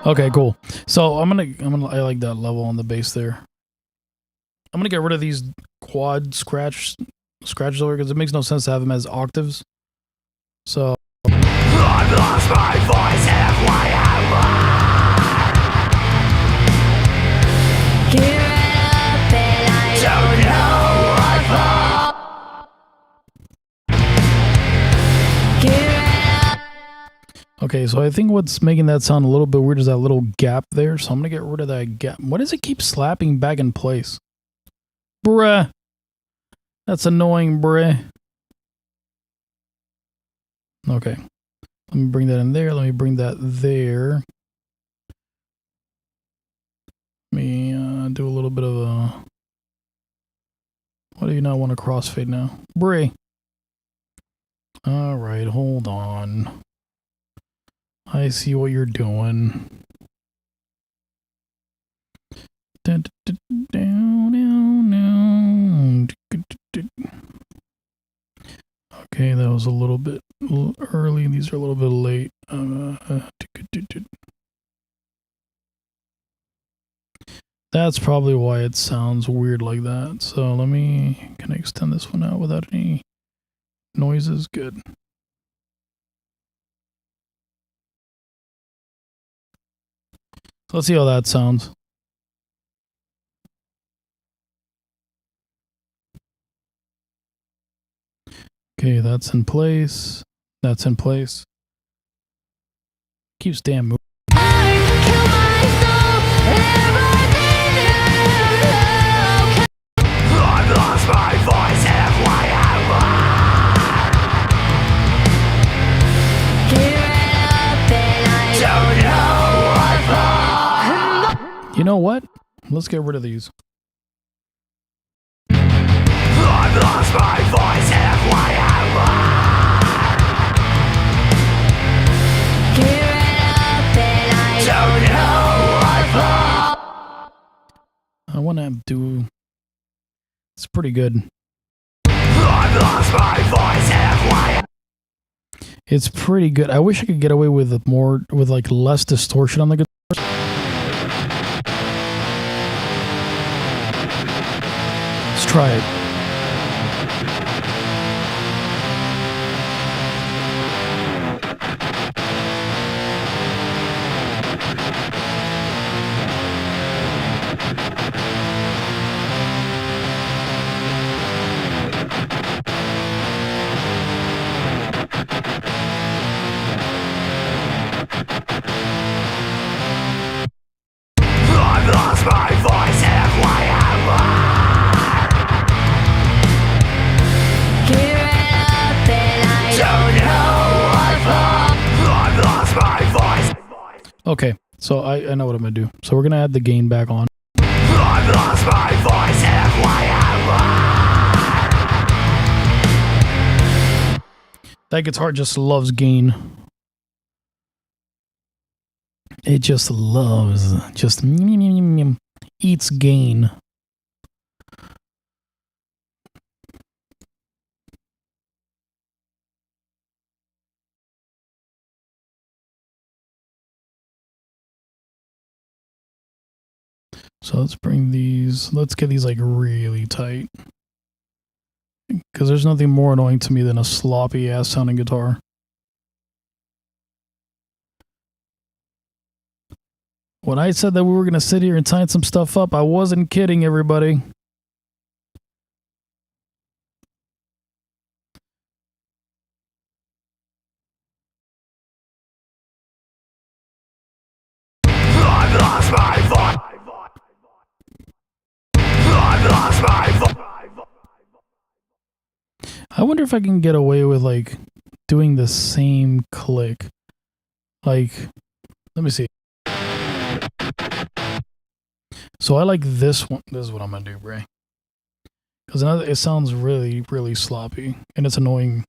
Okay, cool. So I like that level on the bass there. I'm gonna get rid of these quad scratches over because it makes no sense to have them as octaves. So I've lost my voice halfway okay, so I think what's making that sound a little bit weird is that little gap there. So I'm gonna get rid of that gap. Why does it keep slapping back in place? Bruh. That's annoying, bruh. Okay. Let me bring that in there. Let me bring that there. Let me do a little bit of a... Why do you not want to crossfade now? Bray. Alright, hold on. I see what you're doing. Okay, that was a little bit early. These are a little bit late. That's probably why it sounds weird like that. So can I extend this one out without any noises? Good. So let's see how that sounds. Okay, that's in place. That's in place. Keeps damn moving. I've lost my voice halfway You know what? Let's get rid of these. I've lost my voice halfway I want to do... It's pretty good. I've lost my voice halfway. It's pretty good. I wish I could get away with like less distortion on the guitar. Let's try it. I've lost my voice halfway I've lost my voice. Okay, so I know what I'm going to do. So we're going to add the gain back on. I've lost my voice halfway That guitar just loves gain. It just eats gain. So let's bring these, let's get these like really tight. Because there's nothing more annoying to me than a sloppy ass sounding guitar. When I said that we were going to sit here and tighten some stuff up, I wasn't kidding, everybody. I've lost my voice. I've lost my voice. I wonder if I can get away with like doing the same click. Like, let me see. So I like this one. This is what I'm gonna do, Bray. Because it sounds really, really sloppy, and it's annoying.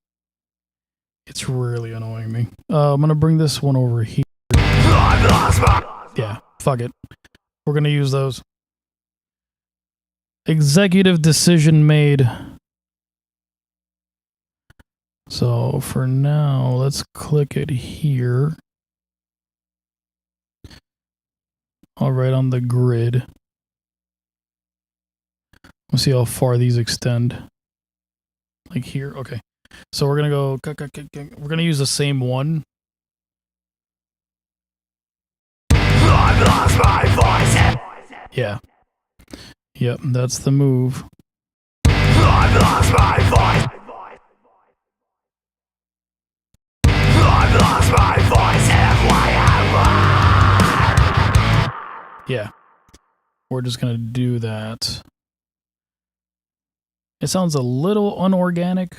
It's really annoying me. I'm gonna bring this one over here. I've lost my. Yeah, fuck it. We're gonna use those. Executive decision made. So for now, let's click it here. All right, on the grid. Let's see how far these extend. Like here, okay. So we're gonna go. We're gonna use the same one. I've lost my voice. Yeah. Yep, that's the move. I've lost my voice. I've lost my voice. Yeah. We're just gonna do that. It sounds a little unorganic,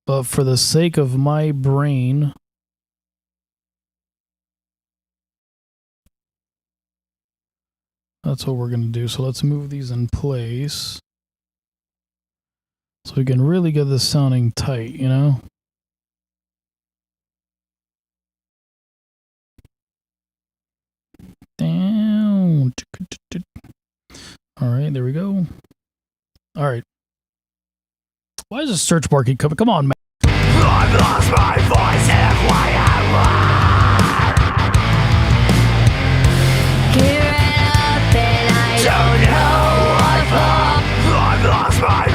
but for the sake of my brain, that's what we're gonna do. So let's move these in place so we can really get this sounding tight, you know? Down. All right, there we go. All right. Why is this search bar keep coming? Come on, man. I've lost my voice. Get right up and I don't know what for. I've lost my.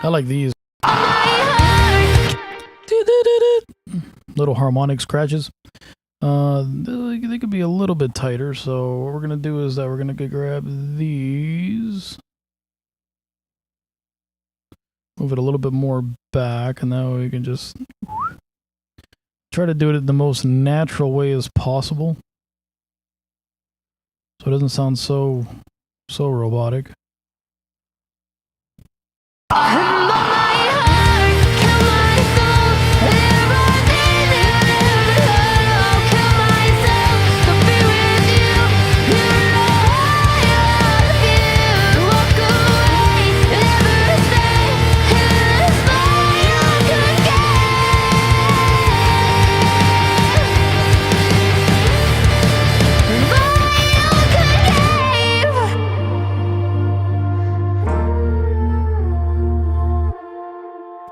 I like these. Little harmonic scratches. They could be a little bit tighter, so what we're gonna do is that we're gonna grab these, move it a little bit more back, and that way we can just try to do it in the most natural way as possible, so it doesn't sound so robotic.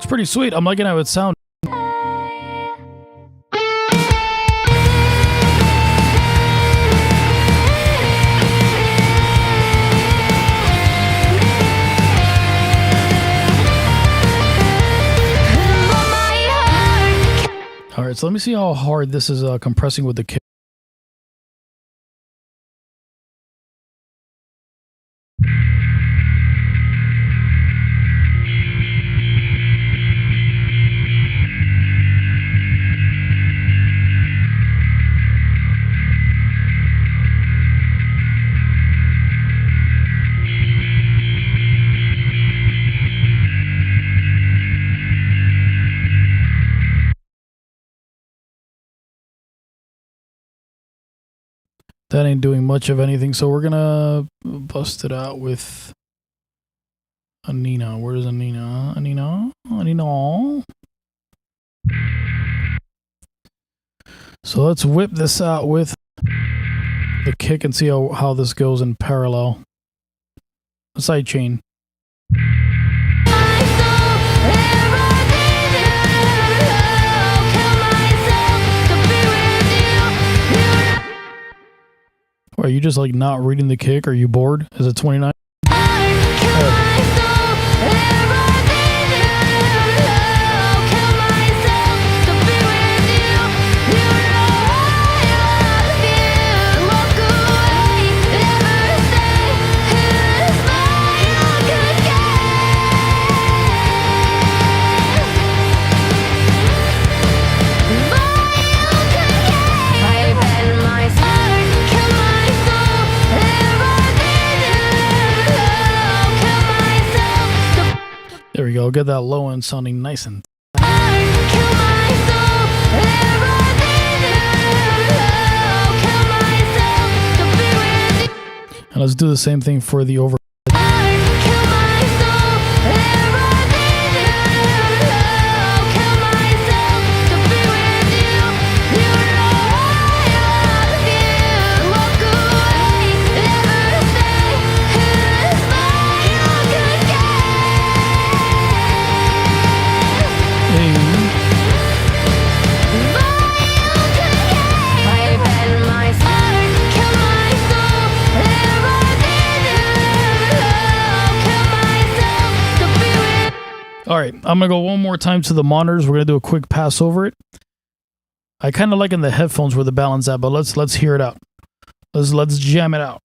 Pretty sweet. I'm liking how it sounds. All right, so let me see how hard this is compressing with the kick. That ain't doing much of anything, so we're gonna bust it out with Anina. Where's Anina? Anina? Anina? So let's whip this out with the kick and see how this goes in parallel. A side chain. Are you just like not reading the kick? Are you bored? Is it 29? There we go. Get that low end sounding nice and. And let's do the same thing for the over. All right, I'm gonna go one more time to the monitors. We're gonna do a quick pass over it. I kind of like in the headphones where the balance at, but let's hear it out. Let's jam it out.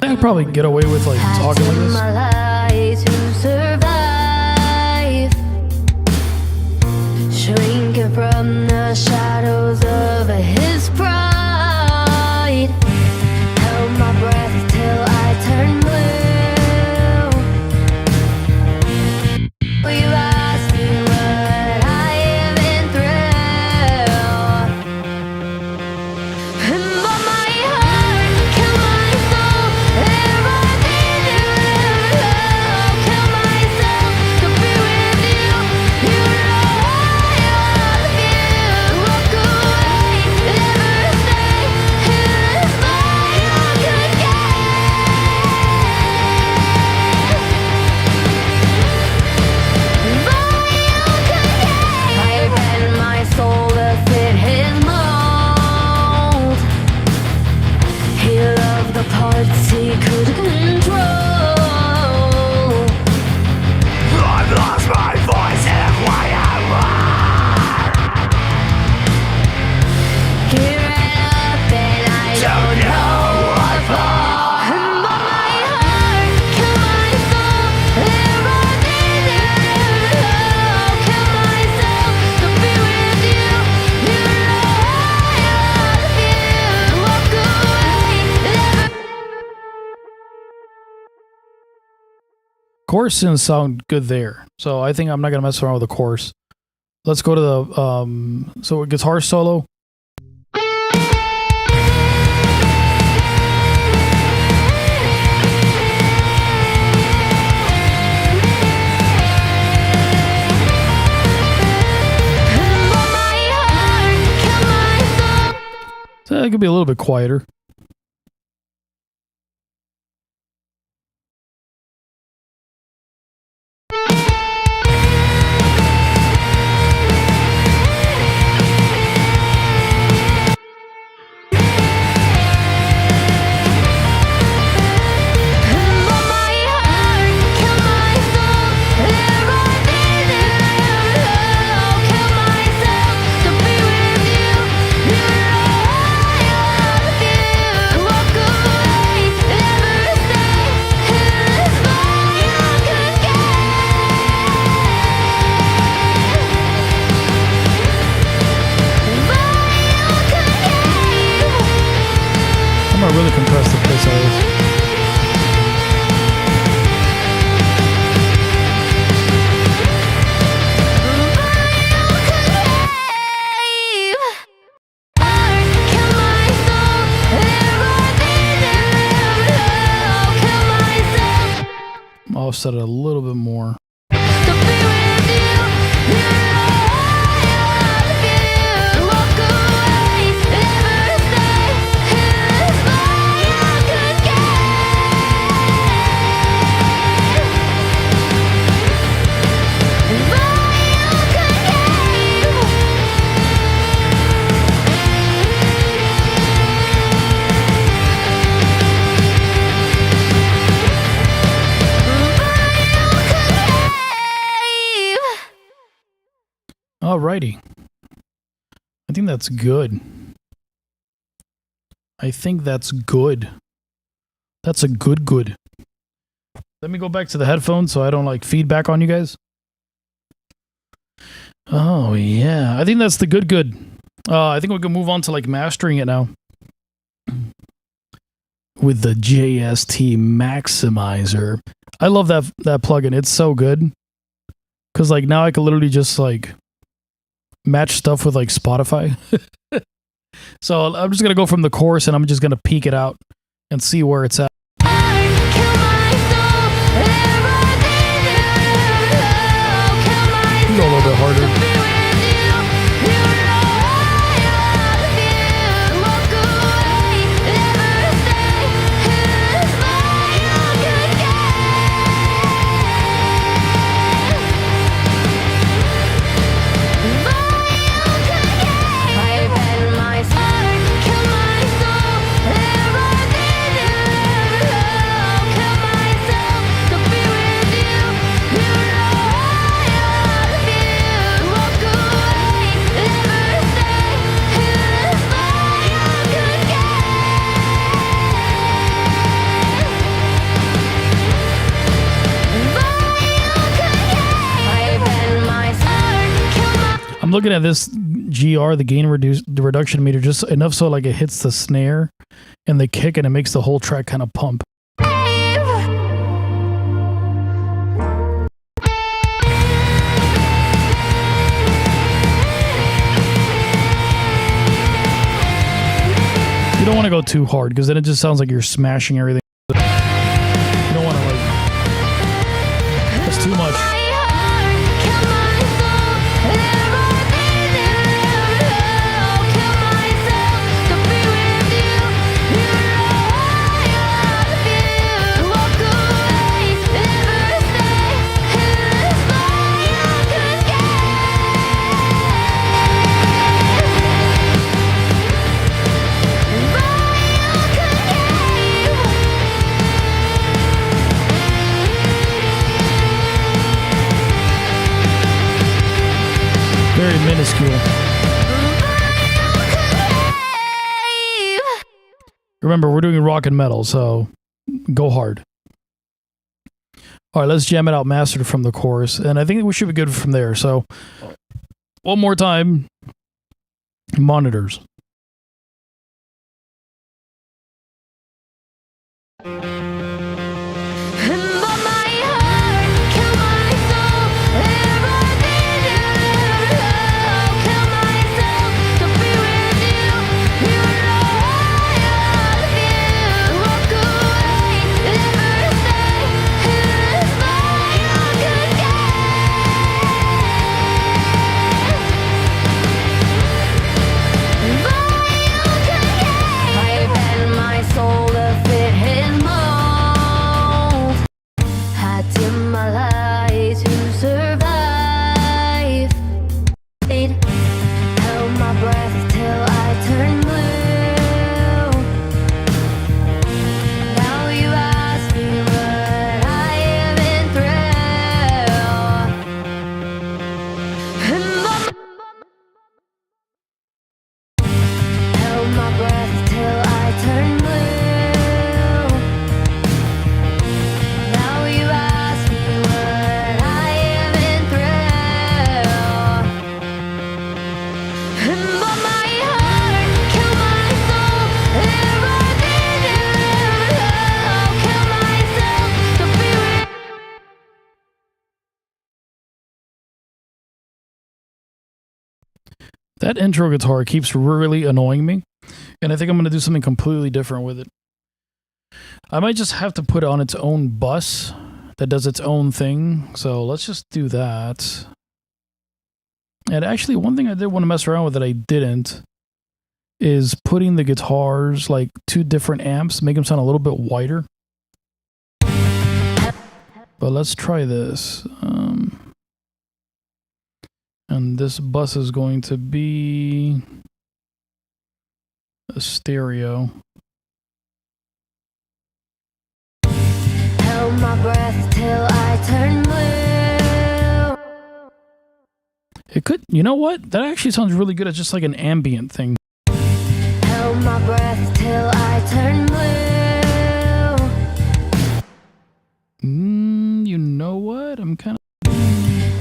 I could probably get away with like talking like this. To survive, shrinking from the shadows of his pride. Held my breath till I turned blue. You asked me what I have been through, but my heart killed my soul. The parts he could control. I've lost my voice and why am Give it up and I don't know what for. But my heart killed my soul. I'll kill myself to be with you. You know I love you. Walk away, never. Chorus didn't sound good there, so I think I'm not gonna mess around with the chorus. Let's go to the so a guitar solo. So it could be a little bit quieter. I'm gonna really compress the piss out of this. I'll set it a little bit more. Alrighty. I think that's good. I think that's good. That's a good. Let me go back to the headphones so I don't like feedback on you guys. Oh, yeah. I think that's the good. I think we can move on to like mastering it now. With the JST Maximizer. I love that plugin. It's so good. Because like now I can literally just like match stuff with like Spotify. So I'm just going to go from the chorus and I'm just going to peek it out and see where it's at. Go a little bit harder. I'm looking at this GR, the gain reduction meter, just enough so like it hits the snare and the kick and it makes the whole track kind of pump. You don't want to go too hard because then it just sounds like you're smashing everything. You don't want to like... That's too much. Very minuscule. Remember, we're doing rock and metal, so go hard. All right, let's jam it out mastered from the chorus, and I think we should be good from there. So, one more time, monitors. That intro guitar keeps really annoying me, and I think I'm going to do something completely different with it. I might just have to put it on its own bus that does its own thing, so let's just do that. And actually, one thing I did want to mess around with that I didn't is putting the guitars, like, two different amps, make them sound a little bit wider. But let's try this. And this bus is going to be a stereo. Held my breath till I turned blue. It could, you know what? That actually sounds really good. It's just like an ambient thing. Held my breath till I turned blue. You know what? I'm kind of.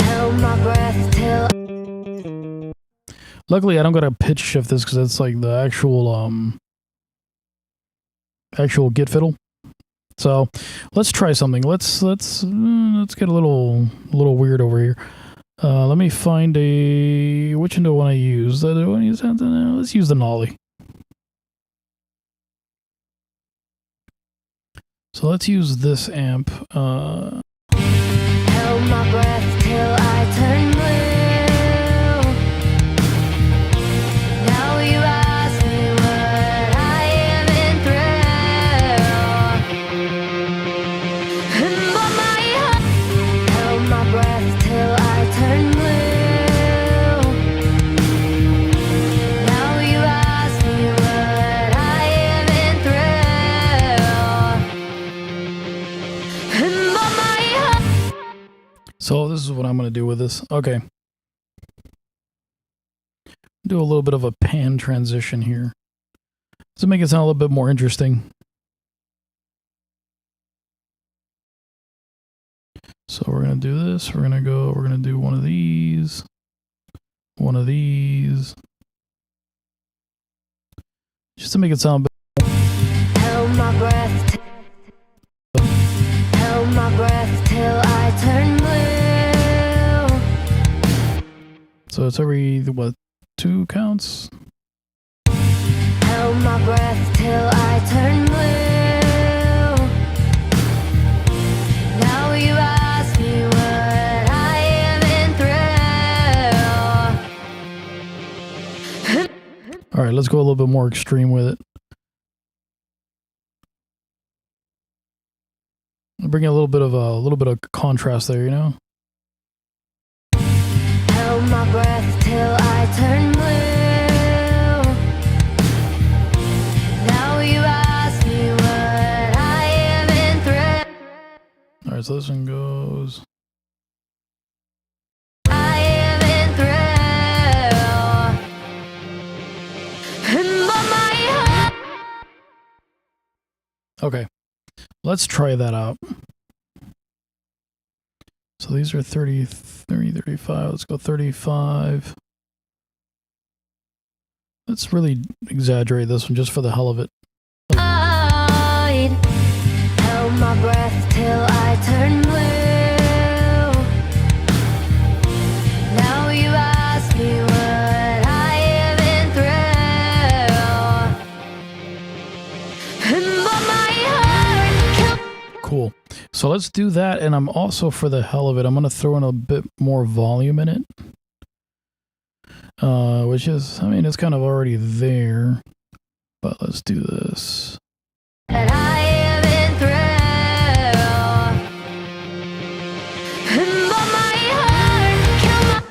Held my breath till. Luckily, I don't gotta pitch shift this because it's like the actual git fiddle. So let's try something. Let's get a little weird over here. Let me find which one do I want to use? Let's use the nollie. So let's use this amp. Held my breath till I turned blue. Now you ask me what I am in thrill. But my heart held my breath till I turned blue. Now you ask me what I am in thrill. But my heart. So this is what I'm gonna do with this. Okay. Do a little bit of a pan transition here to make it sound a little bit more interesting. So we're gonna do this. We're gonna do one of these, just to make it sound. Held my breath. Held my breath till I turned blue. So it's every 2 counts. Held my breath till I turned blue. Now you ask me what I am in thrill. All right, let's go a little bit more extreme with it. Bring in a little bit of contrast there, you know. Held my breath till I turned blue. Now you ask me what I am in thrill. All right, so this one goes. I am in thrill. But my heart. Okay, let's try that out. So these are 30, 35. Let's go 35. Let's really exaggerate this one just for the hell of it. I held my breath till I turned blue. Now you ask me what I am in thrill. But my heart. Cool. So let's do that, and I'm also, for the hell of it, I'm going to throw in a bit more volume in it. Which is, I mean, it's kind of already there, but let's do this. And I am in thrill. But my heart.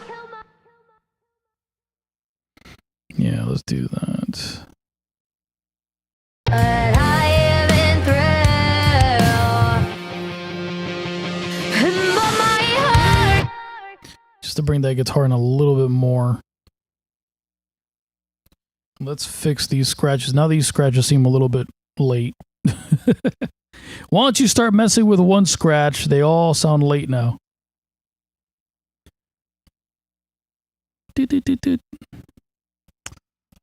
Yeah, let's do that. But I am in thrill. But my heart. Just to bring that guitar in a little bit more. Let's fix these scratches. Now these scratches seem a little bit late. Why don't you start messing with one scratch? They all sound late now.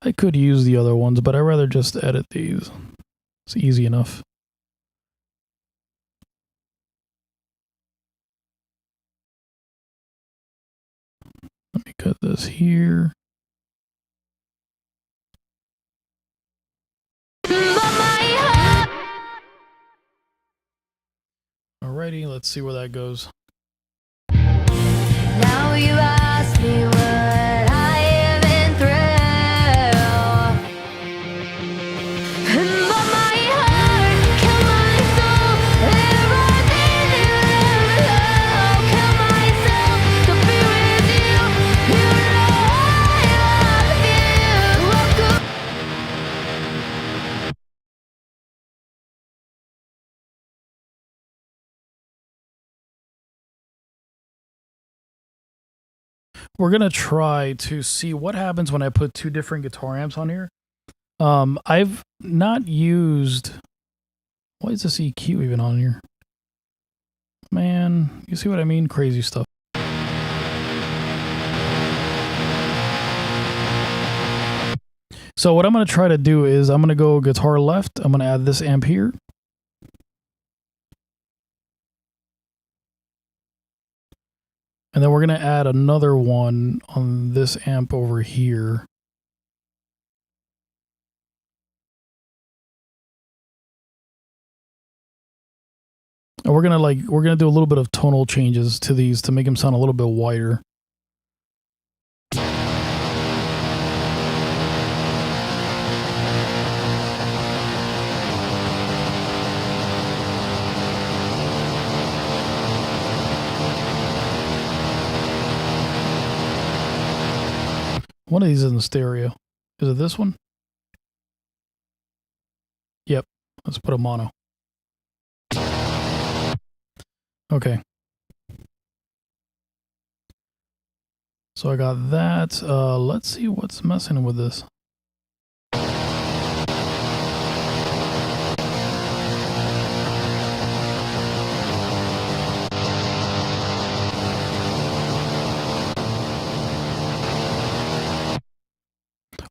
I could use the other ones, but I'd rather just edit these. It's easy enough. Let me cut this here. Alrighty, let's see where that goes. Now you ask me what I am in thrill. But my heart, kill my soul, everything you love, kill myself to be with you. You know I love you. we're gonna try to see what happens when I put two different guitar amps on here. I've not used. Why is this EQ even on here? Man, you see what I mean? Crazy stuff. So what I'm gonna try to do is I'm gonna go guitar left. I'm gonna add this amp here. And then we're going to add another one on this amp over here. And we're going to do a little bit of tonal changes to these to make them sound a little bit wider. One of these is in stereo. Is it this one? Yep. Let's put a mono. Okay. So I got that. Let's see what's messing with this.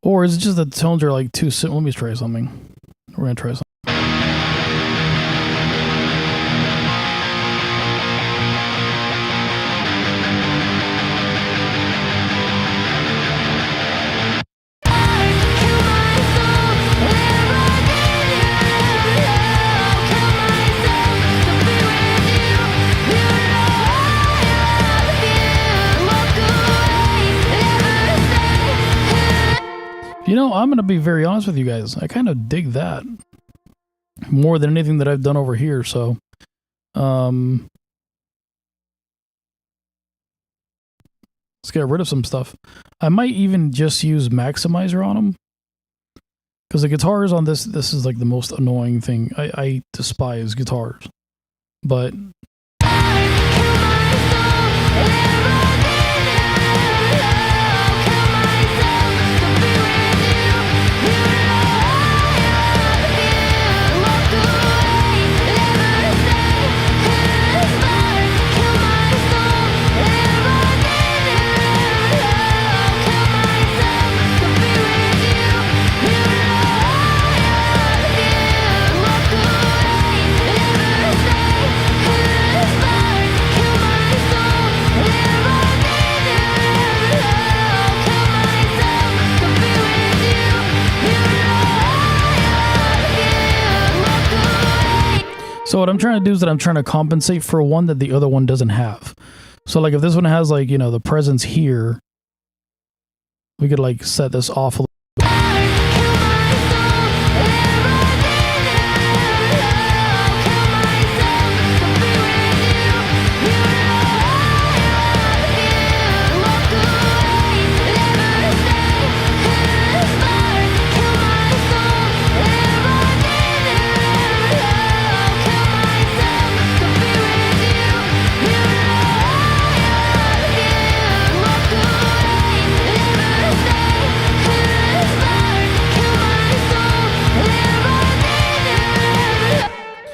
Or is it just that the tones are like too simple? Let me try something. We're going to try something. You know, I'm going to be very honest with you guys. I kind of dig that more than anything that I've done over here. So, let's get rid of some stuff. I might even just use maximizer on them. Because the guitars on this is like the most annoying thing. I despise guitars. But... So what I'm trying to do is that I'm trying to compensate for one that the other one doesn't have. So like if this one has like, you know, the presence here, we could like set this off a little bit.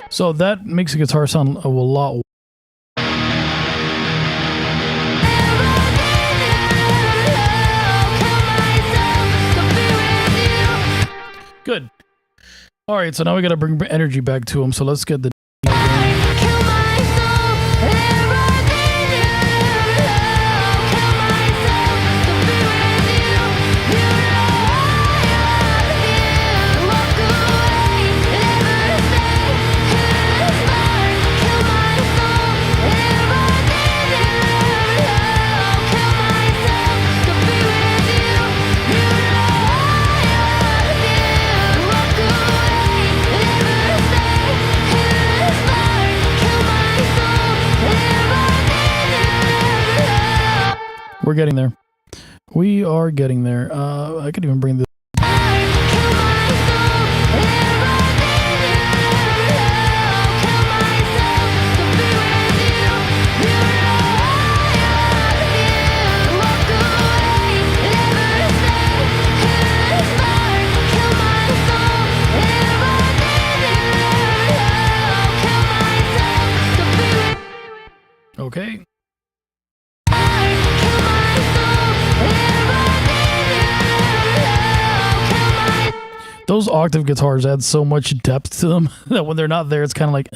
So that makes the guitar sound a lot. Good. All right, so now we got to bring energy back to them. So let's get the... We're getting there. We are getting there. I could even bring this. Okay. Those octave guitars add so much depth to them that when they're not there, it's kind of like,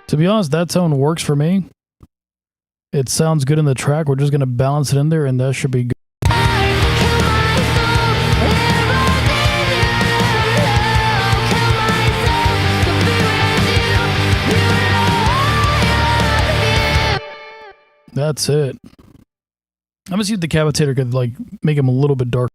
To be honest, that tone works for me. It sounds good in the track. We're just going to balance it in there, and that should be good. That's it. I'm gonna see if the Decapitator could like make him a little bit darker.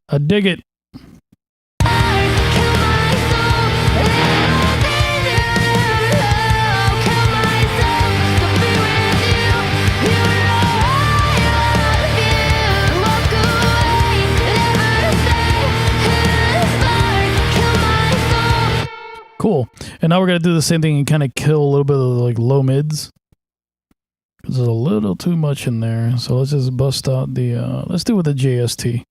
I dig it. Cool. And now we're going to do the same thing and kind of kill a little bit of the like low mids. There's a little too much in there. So let's just bust out the, let's do it with the JST.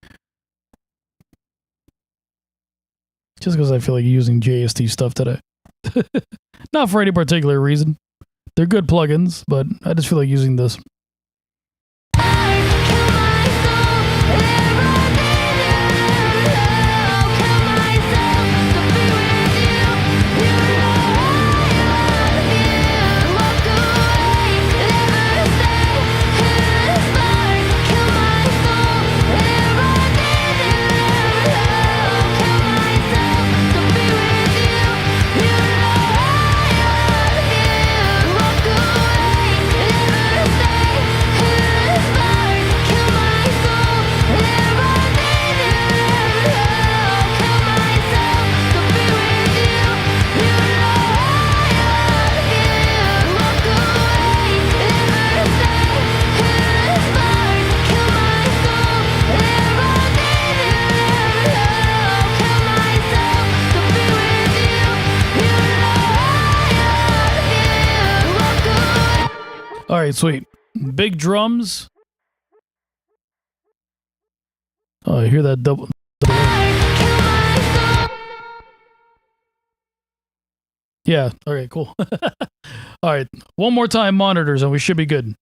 Just because I feel like using JST stuff today. Not for any particular reason. They're good plugins, but I just feel like using this. All right, sweet. Big drums. Oh, I hear that double. Yeah, okay, cool. All right, one more time, monitors, and we should be good.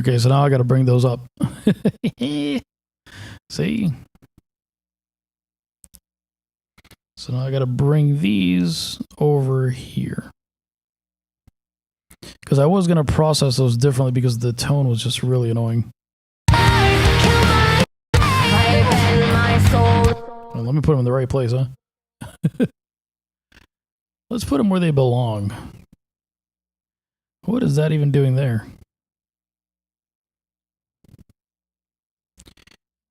Okay, so now I got to bring those up. See? So now I got to bring these over here. Because I was going to process those differently because the tone was just really annoying. Well, let me put them in the right place, huh? Let's put them where they belong. What is that even doing there?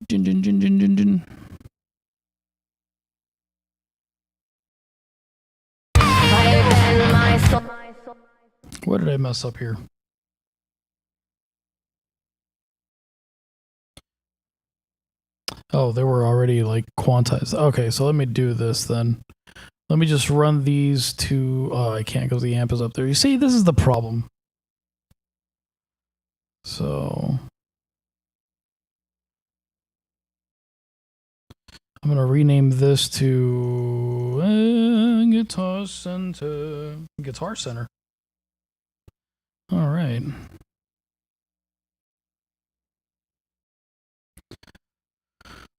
Jin, jin, jin, jin, jin, jin. What did I mess up here? Oh, they were already like quantized. Okay, so let me do this then. Let me just run these to... Oh, I can't because the amp is up there. You see, this is the problem. So... I'm going to rename this to... Guitar Center. Guitar Center. All right.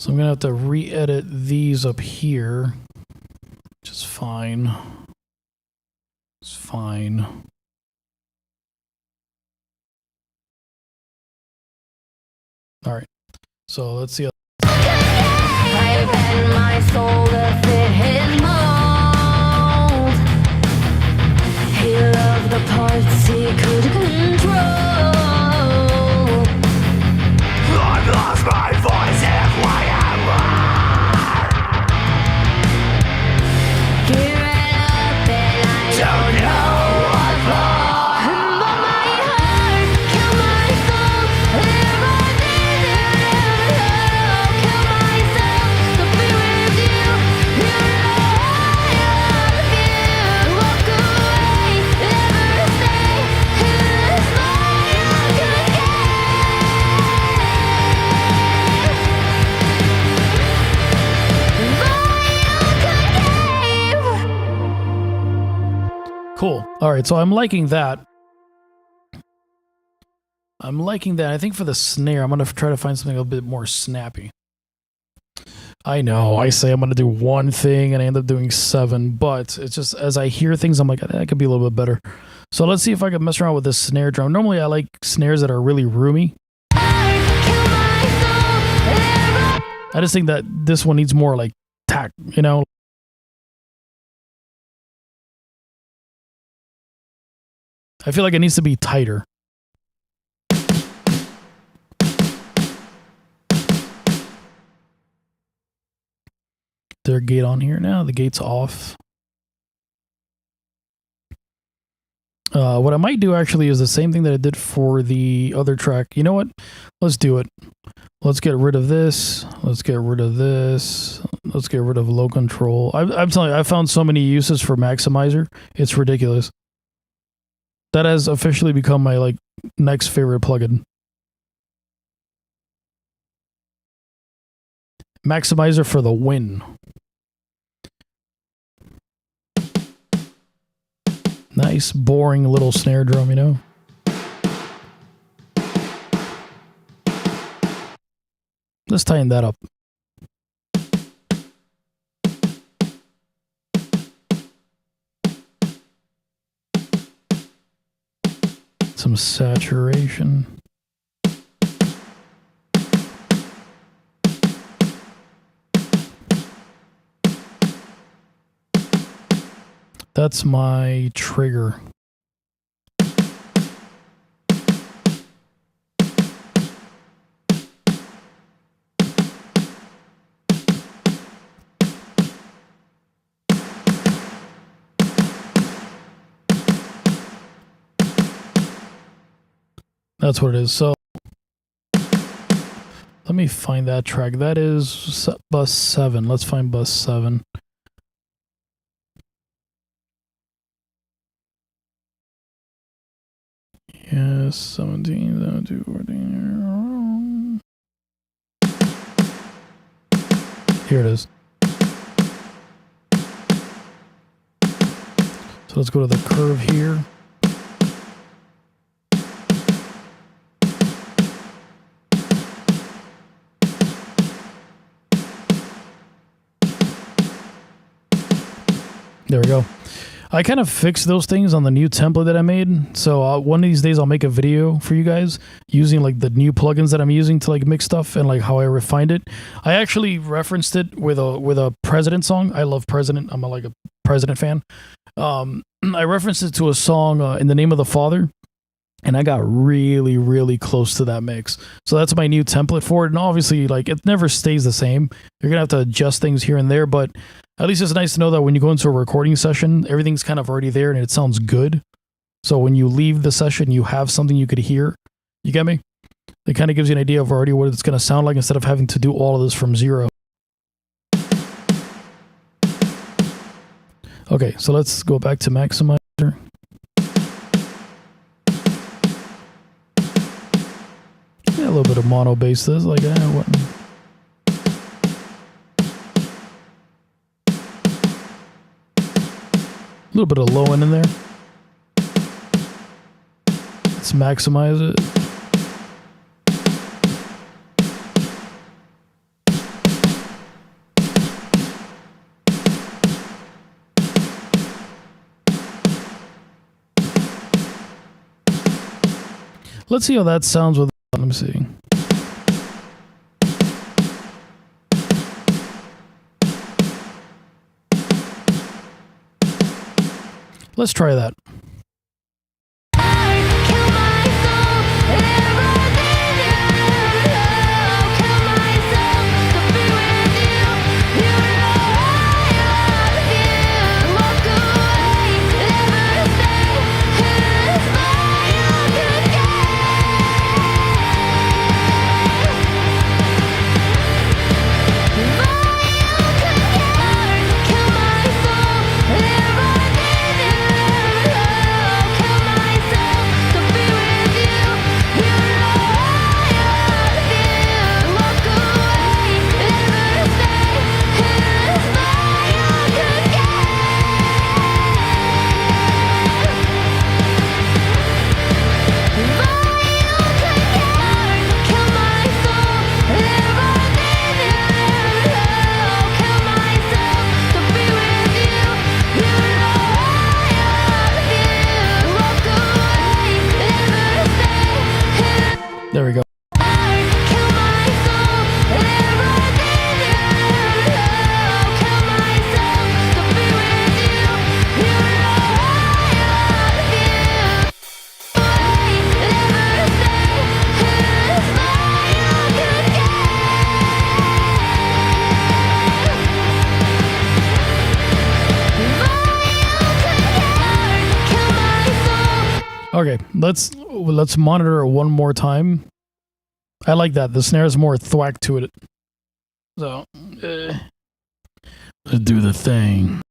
So I'm going to have to re-edit these up here, which is fine. It's fine. All right. So let's see. I bend my soul to fit his mold. He loved the parts he could control. I've lost my voice and why I Gearing up and I don't know what for. But my heart, kill my soul. If I didn't kill myself to be with you. You know I love you. Walk away, never stay. This fire could Cool. All right. So I'm liking that. I think for the snare, I'm going to try to find something a bit more snappy. I know. I say I'm going to do one thing and I end up doing 7, but it's just as I hear things, I'm like, that could be a little bit better. So let's see if I can mess around with this snare drum. Normally, I like snares that are really roomy. I just think that this one needs more like tack, you know? I feel like it needs to be tighter. Their gate on here now. The gate's off. What I might do actually is the same thing that I did for the other track. You know what? Let's do it. Let's get rid of this. Let's get rid of this. Let's get rid of low control. I'm telling you, I found so many uses for Maximizer. It's ridiculous. That has officially become my like next favorite plugin. Maximizer for the win. Nice, boring little snare drum, you know? Let's tighten that up. Some saturation. That's my trigger. That's what it is. So let me find that track. That is bus 7. Let's find bus 7. Yes, 17, 17, 14. Here it is. So let's go to the curve here. There we go. I kind of fixed those things on the new template that I made. So one of these days I'll make a video for you guys using like the new plugins that I'm using to like mix stuff and like how I refined it. I actually referenced it with a President song. I love President. I'm like a President fan. I referenced it to a song In the Name of the Father. And I got really, really close to that mix. So that's my new template for it. And obviously, like, it never stays the same. You're going to have to adjust things here and there. But at least it's nice to know that when you go into a recording session, everything's kind of already there and it sounds good. So when you leave the session, you have something you could hear. You get me? It kind of gives you an idea of already what it's going to sound like instead of having to do all of this from zero. Okay, so let's go back to Maximizer. Yeah, a little bit of mono bass. This like what? little bit of low end in there. Let's maximize it. Let's see how that sounds with. Let me see. Let's try that. There we go. Okay, let's monitor it one more time. I like that. The snare is more thwack to it. So, let's do the thing.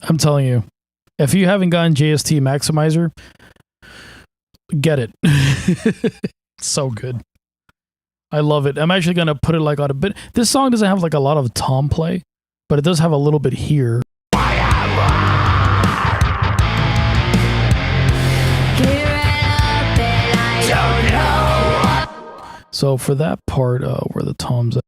I'm telling you, if you haven't gotten JST Maximizer, get it. It's so good. I love it. I'm actually going to put it like on a bit. This song doesn't have like a lot of tom play, but it does have a little bit here. So for that part, where the toms at.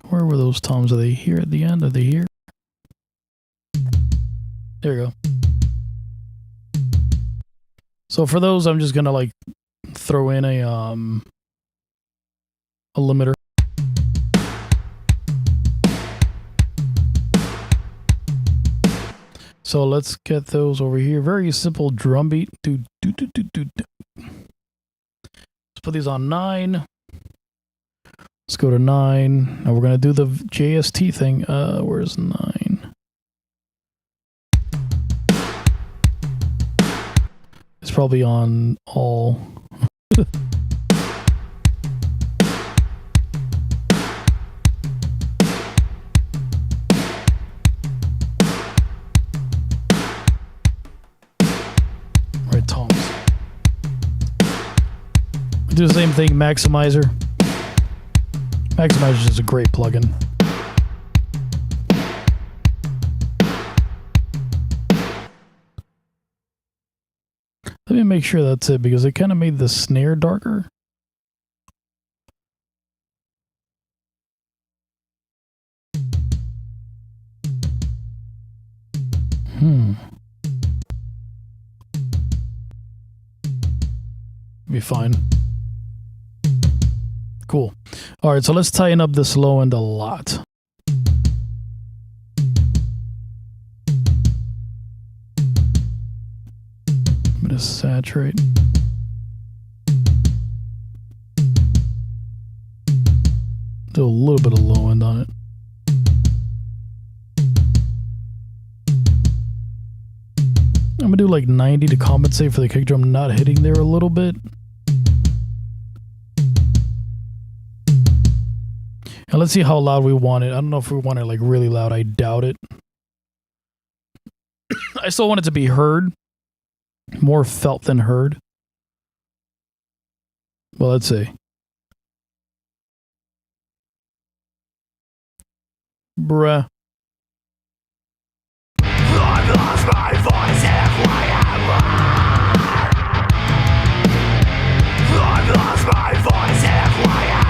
Where were those toms? Are they here at the end? Are they here? There you go. So for those, I'm just gonna like throw in a limiter. So let's get those over here. Very simple drum beat. Let's put these on 9. Let's go to 9. Now we're going to do the JST thing. Where's 9? It's probably on all. Right, toms. We do the same thing, maximizer. Maximizer is a great plugin. Let me make sure that's it, because it kind of made the snare darker. Be fine. Cool. All right, so let's tighten up this low end a lot. I'm gonna saturate. Do a little bit of low end on it. I'm gonna do like 90 to compensate for the kick drum not hitting there a little bit. And let's see how loud we want it. I don't know if we want it like really loud. I doubt it. I still want it to be heard. More felt than heard. Well, let's see. Bruh. I've lost my voice halfway out. I've lost my voice halfway out.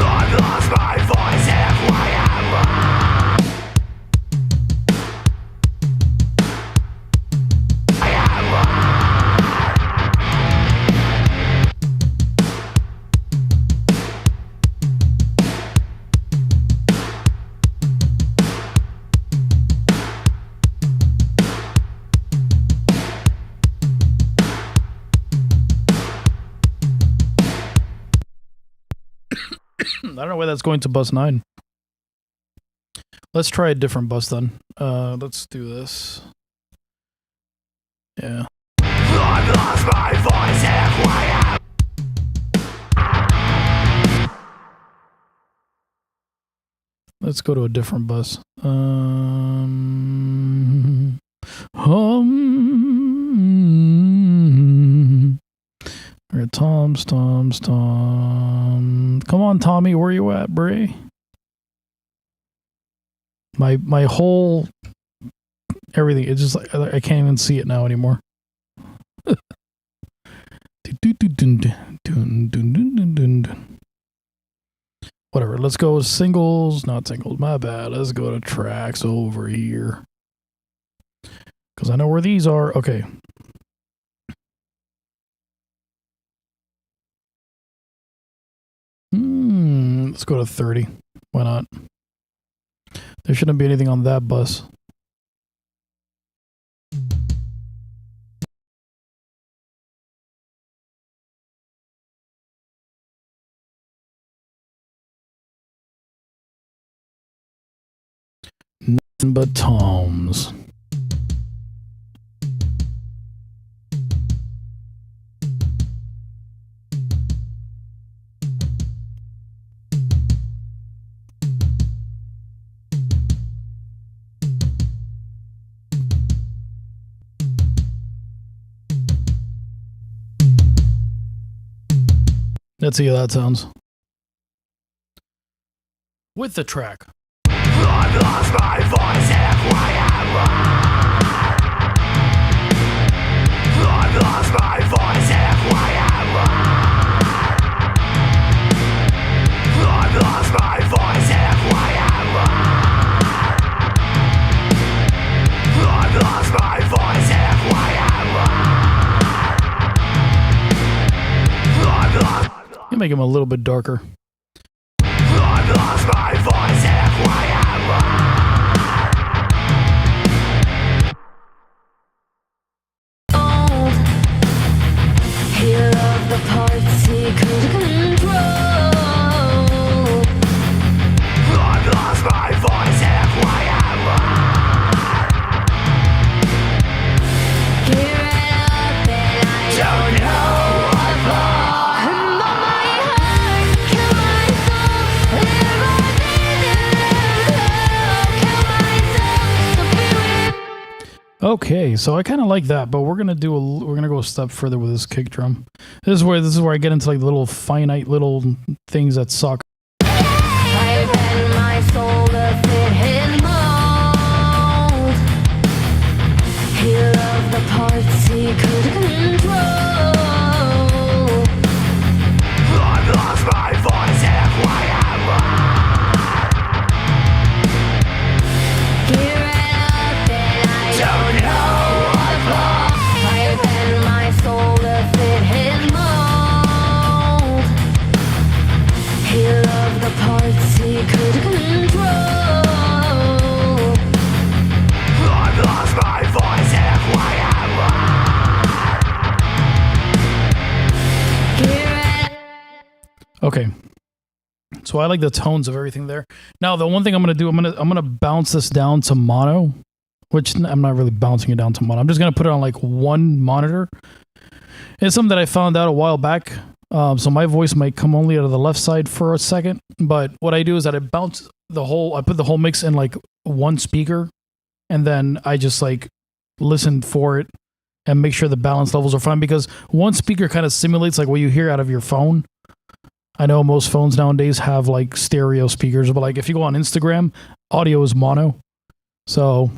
I've lost my voice halfway out. I don't know why that's going to bus 9. Let's try a different bus then. Let's do this. Yeah. I've lost my voice halfway out. Let's go to a different bus. Alright, toms. Come on, Tommy, where you at, Bray? My whole everything, it's just like I can't even see it now anymore. Whatever, let's go with singles, not singles, my bad. Let's go to tracks over here. Because I know where these are. Okay. Let's go to 30. Why not? There shouldn't be anything on that bus. Nothing but toms. Let's see how that sounds. With the track. I've lost my voice halfway out. I've lost my voice halfway out. I've lost my voice halfway out. I've lost my voice halfway out. I've lost. You make him a little bit darker. I've lost my voice halfway out. He loved the party Okay, so I kind of like that, but we're gonna go a step further with this kick drum. This is where I get into like little finite little things that suck. I bend my soul to fit his mold. He loved the parts he could control. I've lost my voice and why am Gear it up and I don't know what for. I bend my soul to fit his mold. He loved the parts he could control. I've lost my voice and why am Gear it Okay, so I like the tones of everything there. Now the one thing I'm gonna do, I'm gonna bounce this down to mono, which I'm not really bouncing it down to mono. I'm just gonna put it on like one monitor. It's something that I found out a while back. So my voice might come only out of the left side for a second, but what I do is that I put the whole mix in like one speaker, and then I just like listen for it and make sure the balance levels are fine, because one speaker kind of simulates like what you hear out of your phone. I know most phones nowadays have like stereo speakers, but like if you go on Instagram, audio is mono. So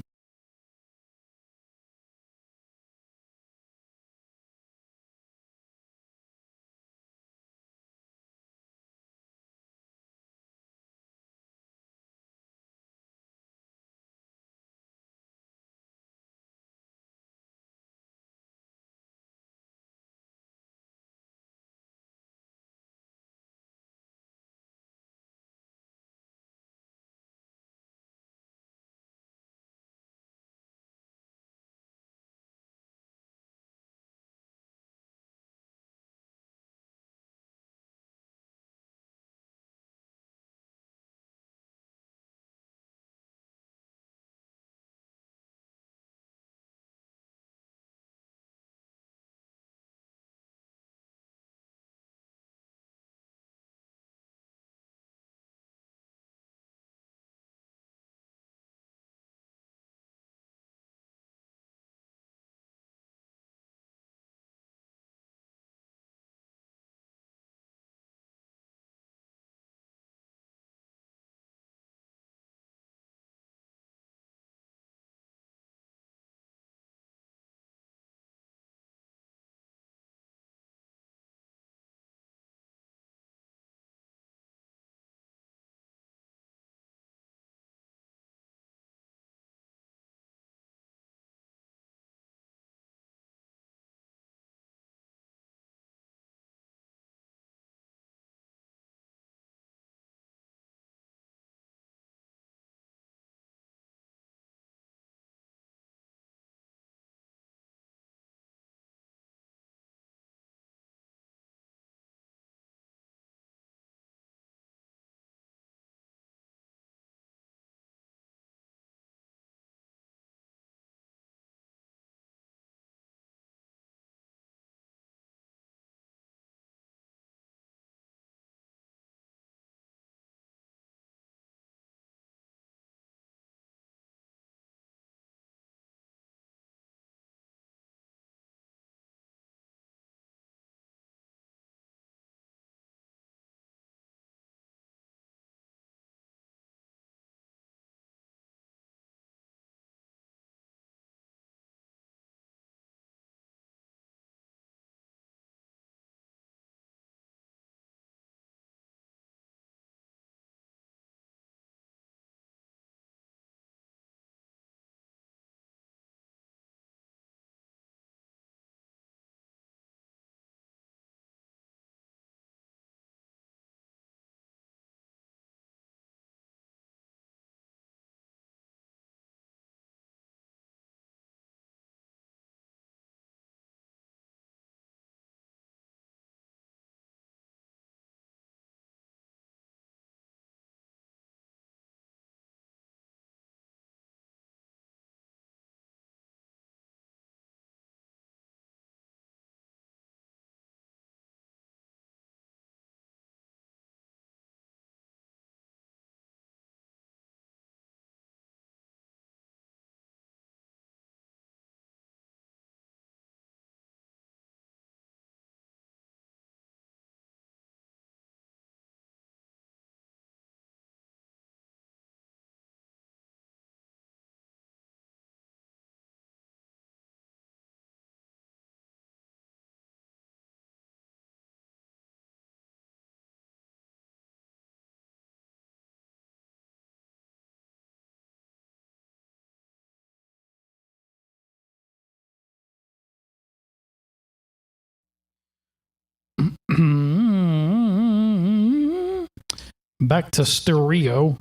Back to stereo.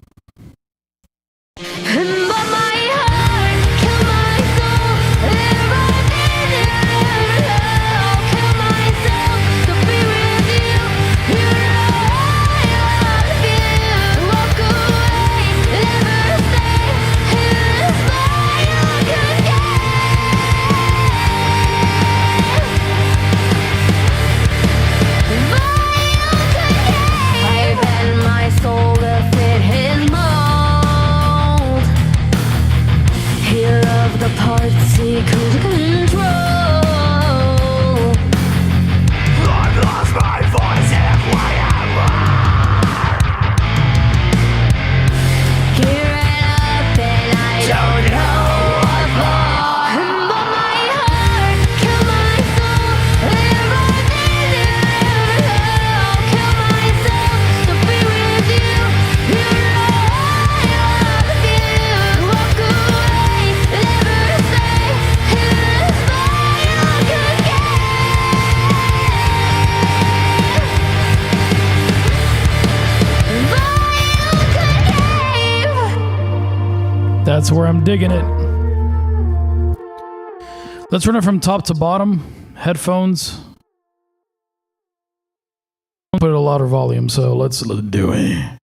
But my heart kill my soul. If I didn't I'll kill myself to be with you. You know I love you. Walk away, never stay in this fire again. I bend my soul to fit his mold. He loved the parts he could control. I've lost my voice and why am Gear it up and I don't know what for. But my heart kill my soul. If I didn't I'll kill myself to be with you. You know I love you. Walk away, never stay in this fire again. That's where I'm digging it. Let's run it from top to bottom. Headphones. Put a lot of volume, so let's do it.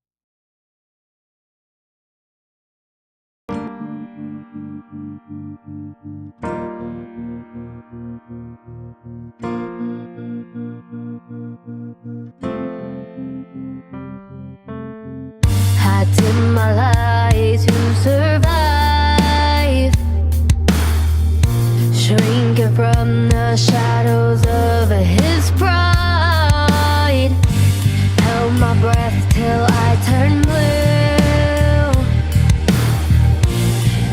I dim my light to survive, shrinking from the shadows of his pride. Held my breath till I turned blue.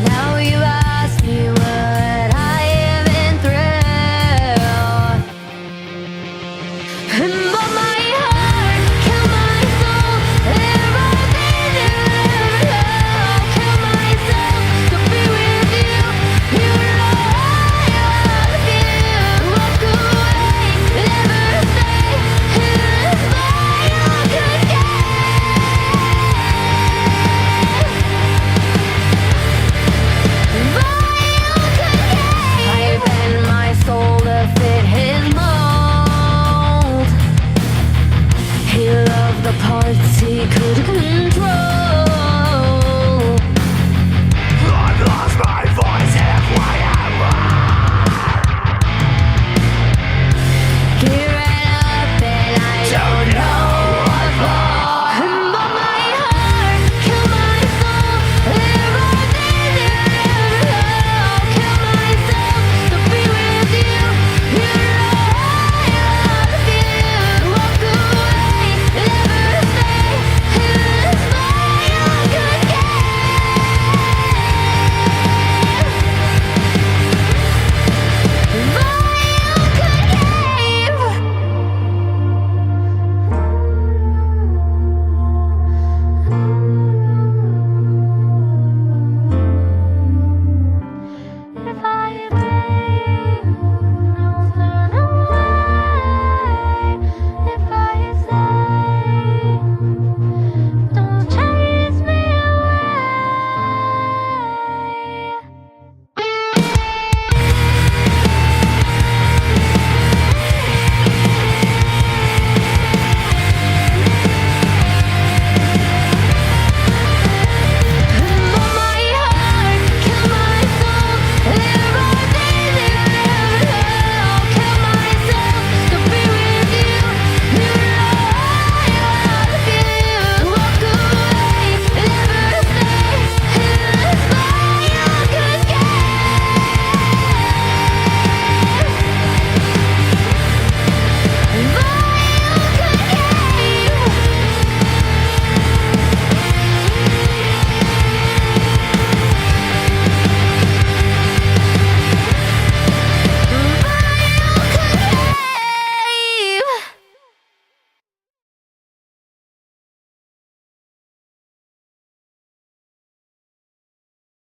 Now you ask me what I have been through. But my heart kill my soul. If I didn't I'll kill myself to be with you. You know I love you. Walk away, never stay in this fire again. I bend my soul to fit his mold. He loved the parts he could control. I've lost my voice and why am Gear it up and I don't know what for. But my heart kill my soul. If I didn't I'll kill myself to be with you. You know I love you. Walk away, never stay in this fire again. If I break, I'll turn away. If I say, don't chase me But my heart kill my soul. If I didn't I'll kill myself to be with you. You know I love you. Walk away, never stay in this fire again.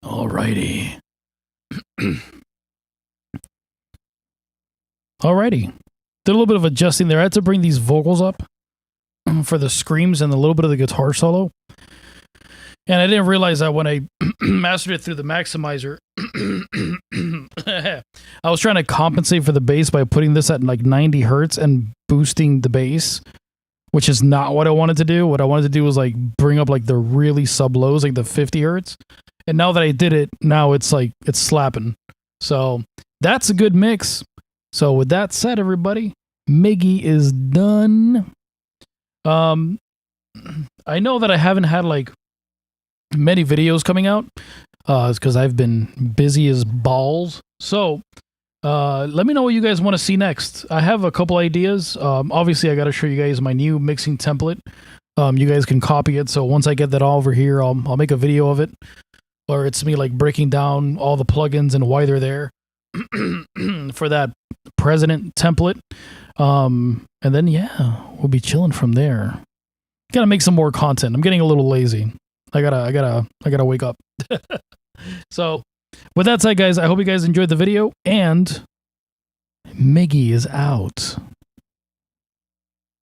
Alrighty. Alrighty. Did a little bit of adjusting there. I had to bring these vocals up for the screams and a little bit of the guitar solo. And I didn't realize that when I mastered it through the maximizer. I was trying to compensate for the bass by putting this at like 90 hertz and boosting the bass, which is not what I wanted to do. What I wanted to do was like bring up like the really sub lows, like the 50 hertz. And now that I did it, now it's like it's slapping. So that's a good mix. So with that said, everybody, Miggy is done. I know that I haven't had like many videos coming out. It's because I've been busy as balls. So let me know what you guys want to see next. I have a couple ideas. Obviously, I got to show you guys my new mixing template. You guys can copy it. So once I get that all over here, I'll make a video of it. Or it's me like breaking down all the plugins and why they're there for that president template. And then yeah, we'll be chilling from there. Gotta make some more content. I'm getting a little lazy. I gotta wake up. So with that said, guys, I hope you guys enjoyed the video, and Miggy is out.